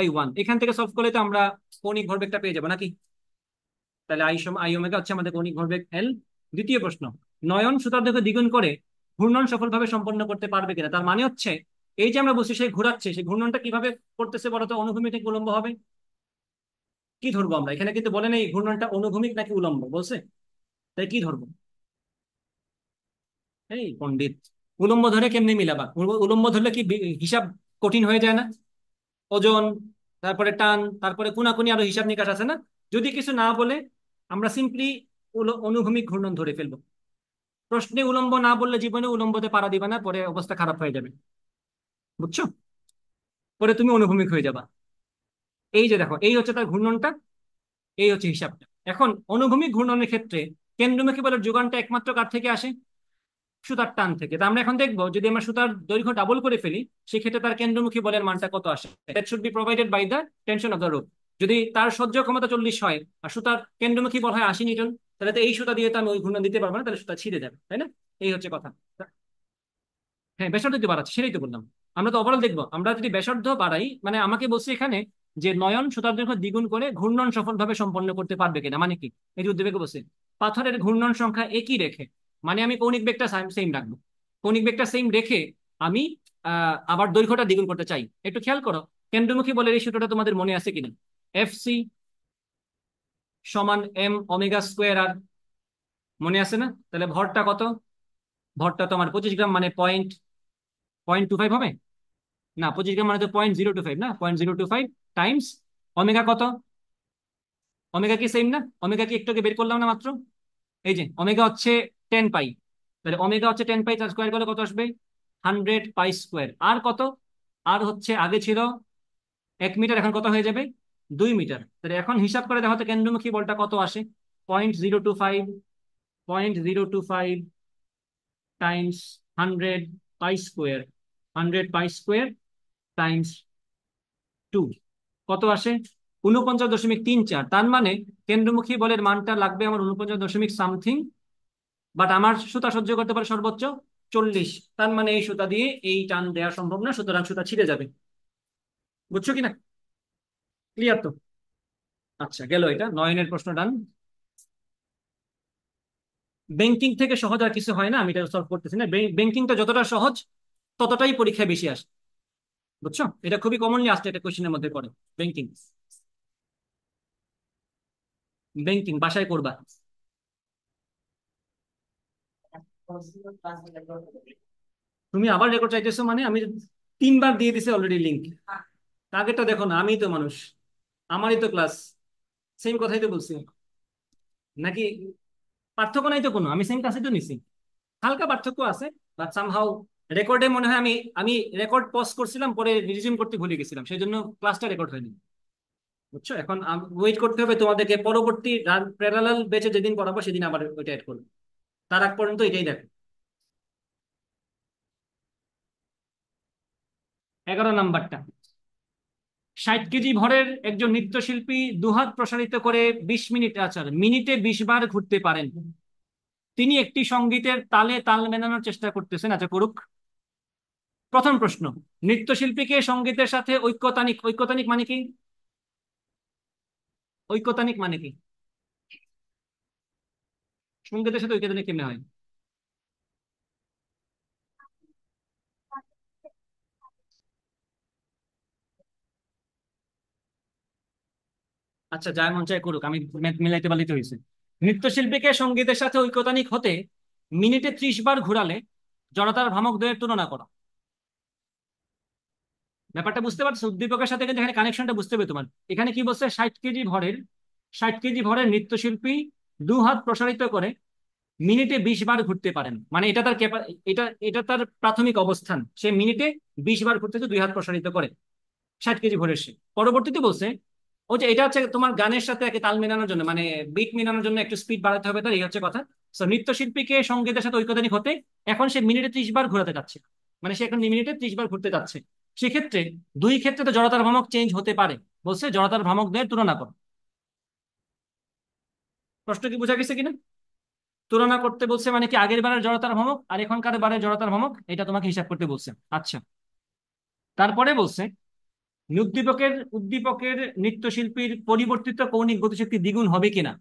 / 1। এখান থেকে সলভ করলে তো আমরা কৌণিক ভরবেগটা পেয়ে যাবো নাকি? তাহলে আই ওমেগা হচ্ছে আমাদের কৌণিক ভরবেগ এল। দ্বিতীয় প্রশ্ন, নয়ন সুতার দৈর্ঘ্য দ্বিগুণ করে ঘূর্ণন সফলভাবে সম্পন্ন করতে পারবে কিনা। তার মানে হচ্ছে এই যে আমরা বলছি সে ঘোরাচ্ছে, সেই ঘূর্ণনটা কিভাবে করতেছে বলতো? অনুভূমিক নাকি উলম্ব হবে? কি ধরবো আমরা? এখানে কিন্তু বলে নেই ঘূর্ণনটা অনুভূমিক নাকি উলম্ব, বলছে। তাই কি ধরবো? এই পণ্ডিত, উলম্ব ধরে কেমনে মিলাবা? উলম্ব ধরলে কি হিসাব কঠিন হয়ে যায় না? ওজন, তারপরে টান, তারপরে কোনাকুনি আরো হিসাব নিকাশ আছে না? যদি কিছু না বলে আমরা সিম্পলি অনুভূমিক ঘূর্ণন ধরে ফেলবো। প্রশ্নে উলম্ব না বললে জীবনে উলম্বতে পারা দিবা না, পরে অবস্থা খারাপ হয়ে যাবে। বুঝছো? পরে তুমি অনুভূমিক হয়ে যাবা। এই যে দেখো, এই হচ্ছে তার ঘূর্ণনটা, এই হচ্ছে হিসাবটা। এখন অনুভূমিক ঘূর্ণনের ক্ষেত্রে কেন্দ্রমুখী বলের যোগানটা একমাত্র কার থেকে আসে? সুতার টান থেকে। তা আমরা এখন দেখবো যদি আমরা সুতার দৈর্ঘ্য ডাবল করে ফেলি, সেক্ষেত্রে তার কেন্দ্রমুখী বলের মানটা কত আসে। That should be provided by the tension of the rope. যদি তার সহ্য ক্ষমতা 40 হয় আর সুতার কেন্দ্রমুখী বল হয় 80 নিউটন, তাহলে তো এই সুতা দিয়ে তো আমি ওই ঘূর্ণন দিতে পারবো না, তাহলে সুতা ছিঁড়ে যাবে, তাই না? এই হচ্ছে কথা। হ্যাঁ, ব্যাসার্ধ দিতে বাড়াচ্ছে, সেটাই তো বললাম। আমরা তো ওভারঅল দেখবো, আমরা যদি ব্যাসার্ধ বাড়াই, মানে আমাকে বলছে এখানে যে নয়ন সুতার দৈর্ঘ্য দ্বিগুণ করে ঘূর্ণন সফলভাবে সম্পন্ন করতে পারবে কিনা, মানে কি? এই যে উদ্দীপকে বলছে পাথরের ঘূর্ণন সংখ্যা একই রেখে, মানে আমি কৌণিক বেগটা সেম রাখবো। কৌণিক বেগটা সেম রেখে আমি আবার দৈর্ঘ্যটা দ্বিগুণ করতে চাই। একটু খেয়াল করো, কেন্দ্রমুখী বলের এই সূত্রটা তোমাদের মনে আছে কিনা? FC সমান এম ওমেগা স্কোয়ার আর, মনে আছে না? তাহলে ভরটা কত? ভরটা তো আমার 25 গ্রাম, মানে পয়েন্ট 0.25 হবে না? 25 গ্রাম মানে তো 0.025 না? 0.025 টাইমস ওমেগা কত? ওমেগা কি সেম না? ওমেগা কি একটু আগে বের করলাম না মাত্র? এই যে ওমেগা হচ্ছে 10 পাই। তাহলে ওমেগা হচ্ছে 10 পাই, তার স্কোয়ার করলে কত আসবে? 100 পাই স্কোয়ার। আর কত? আর হচ্ছে আগে ছিল 1 মিটার, এখন কত হয়ে যাবে? 2 মিটার। তাহলে এখন হিসাব করে দেখো তো কেন্দ্রমুখী বলটা কত আসে। 0.025, 0.025 টাইমস 100 পাই স্কোয়ার, 100 পাই স্কোয়ার টাইমস 2, কত আসে? 49.34। তার মানে কেন্দ্রমুখী বলের মানটা লাগবে আমার 49 দশমিক সামথিং, বাট আমার সুতা সহ্য করতে পারে সর্বোচ্চ 40। তার মানে এই সুতা দিয়ে এই টান দেওয়া সম্ভব না, সুতরাং সুতা ছিঁড়ে যাবে। বুঝছো কিনা? ক্লিয়ার তো? আচ্ছা, গেল এটা। নয়নের প্রশ্ন ডান। ব্যাংকিং থেকে সহজ আর কিছু হয় না, আমি এটা সলভ করতেছি না। ব্যাংকিংটা যতটা সহজ ততটাই পরীক্ষায় বেশি আসে। বুঝছো? এটা খুবই কমনলি আসছে, এটা কোশ্চেনের মধ্যে পড়ে। ব্যাংকিং, ব্যাংকিং বাসায় করবা। তুমি আবার রেকর্ড চাইতেছো মানে আমি 3 বার দিয়ে দিছি অলরেডি লিঙ্ক। আগেরটা দেখো না, আমিই তো মানুষ, আমারই তো ক্লাস, সেম কথাই তো বলছি নাকি? পার্থক্য নাই তো কোনো, আমি সেম ক্লাসে তো নিছি। হালকা পার্থক্য আছে, বাট সামহাউ রেকর্ডে মনে হয় আমি আমি রেকর্ড পজ করছিলাম, পরে রিজিউম করতে ভুলে গেছিলাম, সেই জন্য ক্লাসটা রেকর্ড হয়নি। বুঝছো? এখন ওয়েট করতে হবে তোমাদেরকে, পরবর্তী প্যারালাল ব্যাচে যেদিন পড়াবো সেদিন আবার ওইটা অ্যাড করবো। তার আগ পর্যন্ত এটাই দেখো। 11 নাম্বারটা, 60 কেজি ভরের একজন নৃত্যশিল্পী দুহাত প্রসারিত করে 20 মিনিট, আচ্ছা মিনিটে 20 বার ঘুরতে পারেন। তিনি একটি সঙ্গীতের তালে তাল মেলানোর চেষ্টা করতেছেন, আচ্ছা করুক। প্রথম প্রশ্ন, নৃত্যশিল্পীকে সঙ্গীতের সাথে ঐক্যতানিক, ঐক্যতানিক মানে কি? ঐক্যতানিক মানে কি? সঙ্গীতের সাথে ঐক্যতানিক কেমনে হয়? আচ্ছা যায় মন চায় করুক, আমি ম্যাথ মিলাইতে পারলেই তো হয়েছে। নৃত্যশিল্পীকে সঙ্গীতের সাথে ঐক্যতানিক হতে মিনিটে 30 বার ঘোরালে জড়তার ভ্রামক দ্বয়ের তুলনা করো। ব্যাপারটা বুঝতে পারছো? উদ্দীপকের সাথে কিন্তু এখানে কানেকশনটা বুঝতে হবে তোমার। এখানে কি বলছে? 60 কেজি ভরের নৃত্যশিল্পী 2 হাত প্রসারিত করে মিনিটে 20 বার ঘুরতে পারেন, মানে এটা তার এটা এটা তার প্রাথমিক অবস্থান, সে মিনিটে 20 বার ঘুরতেছে 2 হাত প্রসারিত করে। 60 কেজি ভরের সে। পরবর্তীতে বলছে, ও যে এটা হচ্ছে তোমার গানের সাথে একে তাল মেলানোর জন্য, মানে বিট মেলানোর জন্য একটু স্পিড বাড়াতে হবে, তার এই হচ্ছে কথা। তো নৃত্যশিল্পীকে সঙ্গীতের সাথে ঐকতানিক হতে এখন সে মিনিটে 30 বার ঘোরাতে যাচ্ছে, মানে সে এখন মিনিটে 30 বার ঘুরতে যাচ্ছে। সেক্ষেত্রে দুই ক্ষেত্রে তো জড়তার ভ্রামক চেঞ্জ হতে পারে। বলছে জড়তার ভ্রামকদের তুলনা করো। প্রশ্ন কি বোঝা গেছে কিনা? তুলনা করতে বলছে মানে কি, আগের বারের জড়তার ভ্রামক আর এখনকার বারের জড়তার ভ্রামক, এটা তোমাকে হিসাব করতে বলছে। আচ্ছা, তারপরে বলছে উদ্দীপকের নৃত্যশিল্পীর পরিবর্তিত কৌণিক গতিশক্তি দ্বিগুণ হবে কিনা।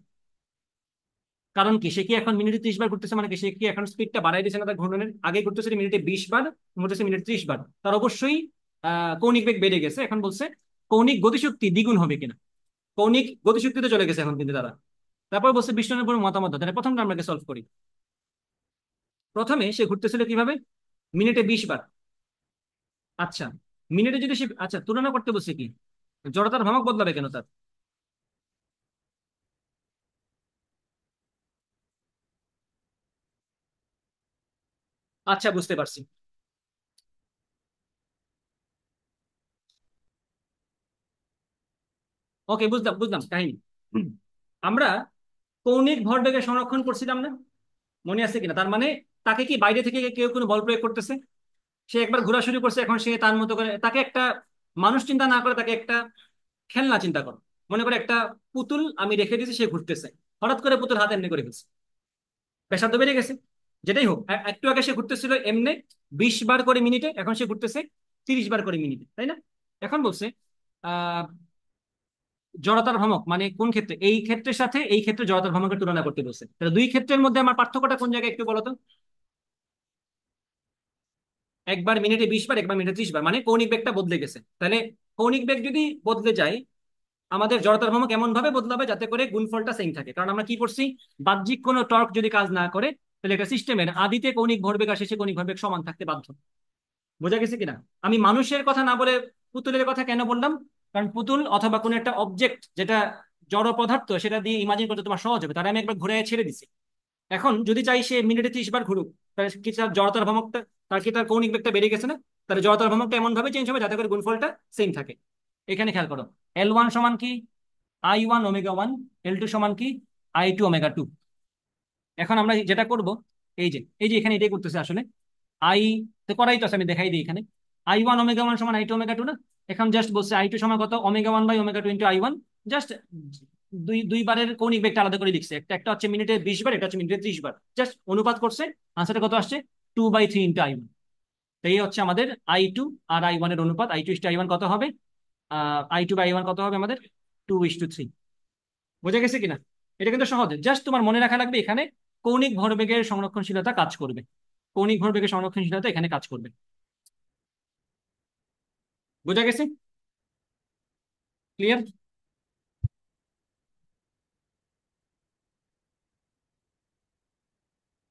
কারণ কি, সে কি এখন মিনিটে 30 বার ঘুরতেছে, মানে কি সে কি এখন স্পিডটা বাড়াই দিচ্ছে না? তার ঘূর্ণনের আগে ঘুরতেছে মিনিটে 20 বার, ঘুরতেছে মিনিটে 30 বার, তার অবশ্যই কৌণিক বেগ বেড়ে গেছে। এখন বলছে কৌণিক গতিশক্তি দ্বিগুণ হবে কিনা। কৌণিক গতিশক্তিতে চলে গেছে এখন কিন্তু তারা। তারপর বলছে বিষ্ণুর উপর মতামত, তাহলে প্রথমটা আমরা সলভ করি। প্রথমে সে ঘুরতেছিল কিভাবে? মিনিটে 20 বার। আচ্ছা, মিনিটে যদি সে, আচ্ছা তুলনা করতে বলছে কি, জড়তার ভ্রামক বদলাবে কেন তার? আচ্ছা বুঝতে পারছি। ওকে, বুঝলাম বুঝলাম কাহিনী। হুম। আমরা কৌণিক ভরবেগের সংরক্ষণ করছিলাম না? মনে আছে কিনা? তার মানে তাকে কি বাইরে থেকে কেউ কোনো বল প্রয়োগ করতেছে? সে একবার ঘোরা শুরু করছে, এখন সে তার মতো করে, তাকে একটা মানুষ চিন্তা না করে তাকে একটা খেলনা চিন্তা করো। মনে করে একটা পুতুল আমি রেখে দিয়েছি, সে ঘুরতেছে, হঠাৎ করে পুতুল হাত এমনি করে ফেলছে, প্রেশার তো বেড়ে গেছে। যেটাই হোক, একটু আগে সে ঘুরতেছিল এমনি 20 বার করে মিনিটে, এখন সে ঘুরতেছে 30 বার করে মিনিটে, তাই না? এখন বলছে আহ জড়তার ভ্রামক মানে কোন ক্ষেত্রে, এই ক্ষেত্রের সাথে এই ক্ষেত্রে জড়তার ভ্রামকের তুলনা করতে বলছে। তাহলে দুই ক্ষেত্রের মধ্যে আমার পার্থক্যটা কোন জায়গায় একটু বলো তো। একবার মিনিটে 20 বার, একবার মিনিটে 30 বার, মানে কৌণিক বেগটা বদলে গেছে। তাহলে কৌণিক বেগ যদি বদলে যায়, আমাদের জড়তার ভ্রামক এমন ভাবে বদলাবে যাতে করে গুণফলটা সেম থাকে। কারণ আমরা কি করছি, বাহ্যিক কোনো টর্ক যদি কাজ না করে, তাহলে একটা সিস্টেমের আদিতে কৌণিক ভরবেগ আর শেষে কৌণিক ভরবেগ সমান থাকতে বাধ্য। বোঝা গেছে কিনা? আমি মানুষের কথা না বলে পুতুলের কথা কেন বললাম? কারণ পুতুল অথবা কোনো একটা অবজেক্ট যেটা জড় পদার্থ, সেটা দিয়ে ইমাজিন করতে তোমার সহজ হবে। তারা আমি একবার ঘুরে ছেড়ে দিছি, এখন যদি চাই সে মিনিটে 30 বার ঘুরুক, তাহলে কি তার জড়তার ভ্রামকটা, তার কি তার কৌণিক বেগটা বেড়ে গেছে না? তাহলে জড়তার ভ্রামকটা এমন ভাবে চেঞ্জ হবে যাতে করে গুণফলটা সেম থাকে। এখানে খেয়াল করো, L1 সমান কি I1 ওমেগা 1, L2 সমান কি I2 ওমেগা 2। এখন আমরা যেটা করব, এই যে এখানে এটাই করতেছে আসলে। আই তো করাই তো আছে, আমি দেখাই দিই এখানে। I1 ওমেগা 1 সমান I2 ওমেগা 2 না? এখন জাস্ট বলছে I2 সমান কত, ওমেগা 1/ওমেগা 2 ইন্টু I1। জাস্ট দুই দুইবারের কৌণিক বেগটা আলাদা করে লিখছে, একটা একটা হচ্ছে মিনিটে 20 বার, এটা হচ্ছে মিনিটে 30 বার, জাস্ট অনুপাত করছে। আনসারটা কত আসছে? 2/3 ইন্টু I1। তো এই হচ্ছে আমাদের I2 আর I1 এর অনুপাত। I2 ইস্টু I1 কত হবে? I2/I1 কত হবে আমাদের? 2:3। বোঝা গেছে কিনা? এটা কিন্তু সহজ, জাস্ট তোমার মনে রাখা লাগবে এখানে কৌণিক ভরবেগের সংরক্ষণশীলতা কাজ করবে। কৌণিক ভরবেগের সংরক্ষণশীলতা এখানে কাজ করবে। বোঝা গেছে? ক্লিয়ার?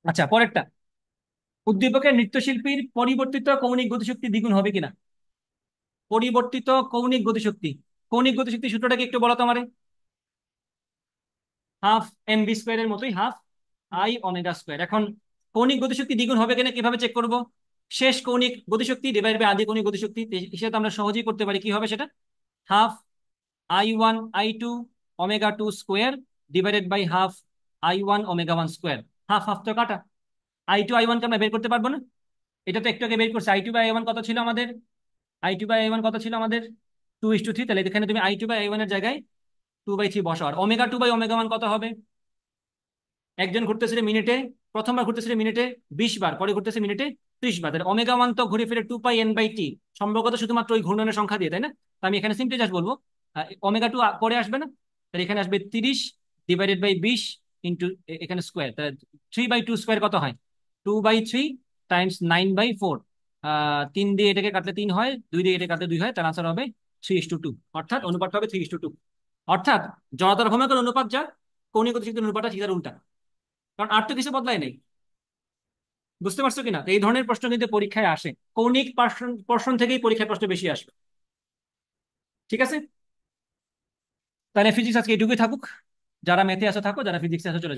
আচ্ছা পরেরটা, উদ্দীপকের নৃত্যশিল্পীর পরিবর্তিত কৌণিক গতিশক্তি দ্বিগুণ হবে কিনা? পরিবর্তিত কৌণিক গতিশক্তি, কৌণিক গতিশক্তি সূত্রটা কি একটু বলো তো আমারে। হাফ এম ভি স্কোয়ারের মতোই, হাফ আই ওমেগা স্কোয়ার। এখন কৌণিক গতিশক্তি দ্বিগুণ হবে কিনা কিভাবে চেক করব? শেষ কৌণিক গতিশক্তি ডিভাইড বাই আদি কৌণিক গতিশক্তি, সেটা তো আমরা সহজেই করতে পারি। কি হবে সেটা? Half I one I two omega two square divided by half I one omega one square. Half half তো কাটা, আই টু আই ওয়ানকে আমরা বের করতে পারবো না? এটা তো একটু আগে বের করছে। I two by I one কত ছিল আমাদের? I two by I one কত ছিল আমাদের? 2:3। তাহলে এখানে তুমি আই টু বাই আই ওয়ানের জায়গায় 2/3 বসাও। আর omega two by omega one কত হবে? একজন ঘুরতেছিল মিনিটে, প্রথমবার ঘুরতেছিল মিনিটে 20 বার, পরে ঘুরতেছে মিনিটে 30 বার। তাহলে ওমেগা ওয়ান তো ঘুরে ফিরে 2πn/t, সম্পর্কত শুধুমাত্র ওই ঘূর্ণনের সংখ্যা দিয়ে, তাই না? তো আমি এখানে সিম্পলি জাস্ট বলবো ওমেগা টু পরে আসবে না, তাহলে এখানে আসবে 30 ডিভাইডেড বাই 20 ইন্টু এখানে স্কোয়ার। তাহলে 3/2 স্কোয়ার কত হয়? 2/3 টাইমস 9/4। 3 দিয়ে এটাকে কাটলে 3 হয়, 2 দিয়ে এটাকে কাটলে 2 হয়, তার আনসার হবে 3:2। অর্থাৎ অনুপাতটা হবে 3:2। অর্থাৎ জড়তার ভ্রমণের অনুপাত যা, কৌণিক গতিশক্তির অনুপাতটা ঠিক তার উল্টা, কারণ আর তো কিছু বদলায় নাই। বুঝতে পারছো কিনা? তো এই ধরনের প্রশ্ন কিন্তু পরীক্ষায় আসে, কৌণিক পোর্শন থেকেই পরীক্ষায় প্রশ্ন বেশি আসবে। ঠিক আছে, তাহলে ফিজিক্স আজকে এটুকুই থাকুক। যারা ম্যাথে আসো থাকো, যারা ফিজিক্সে আসো চলে যাও।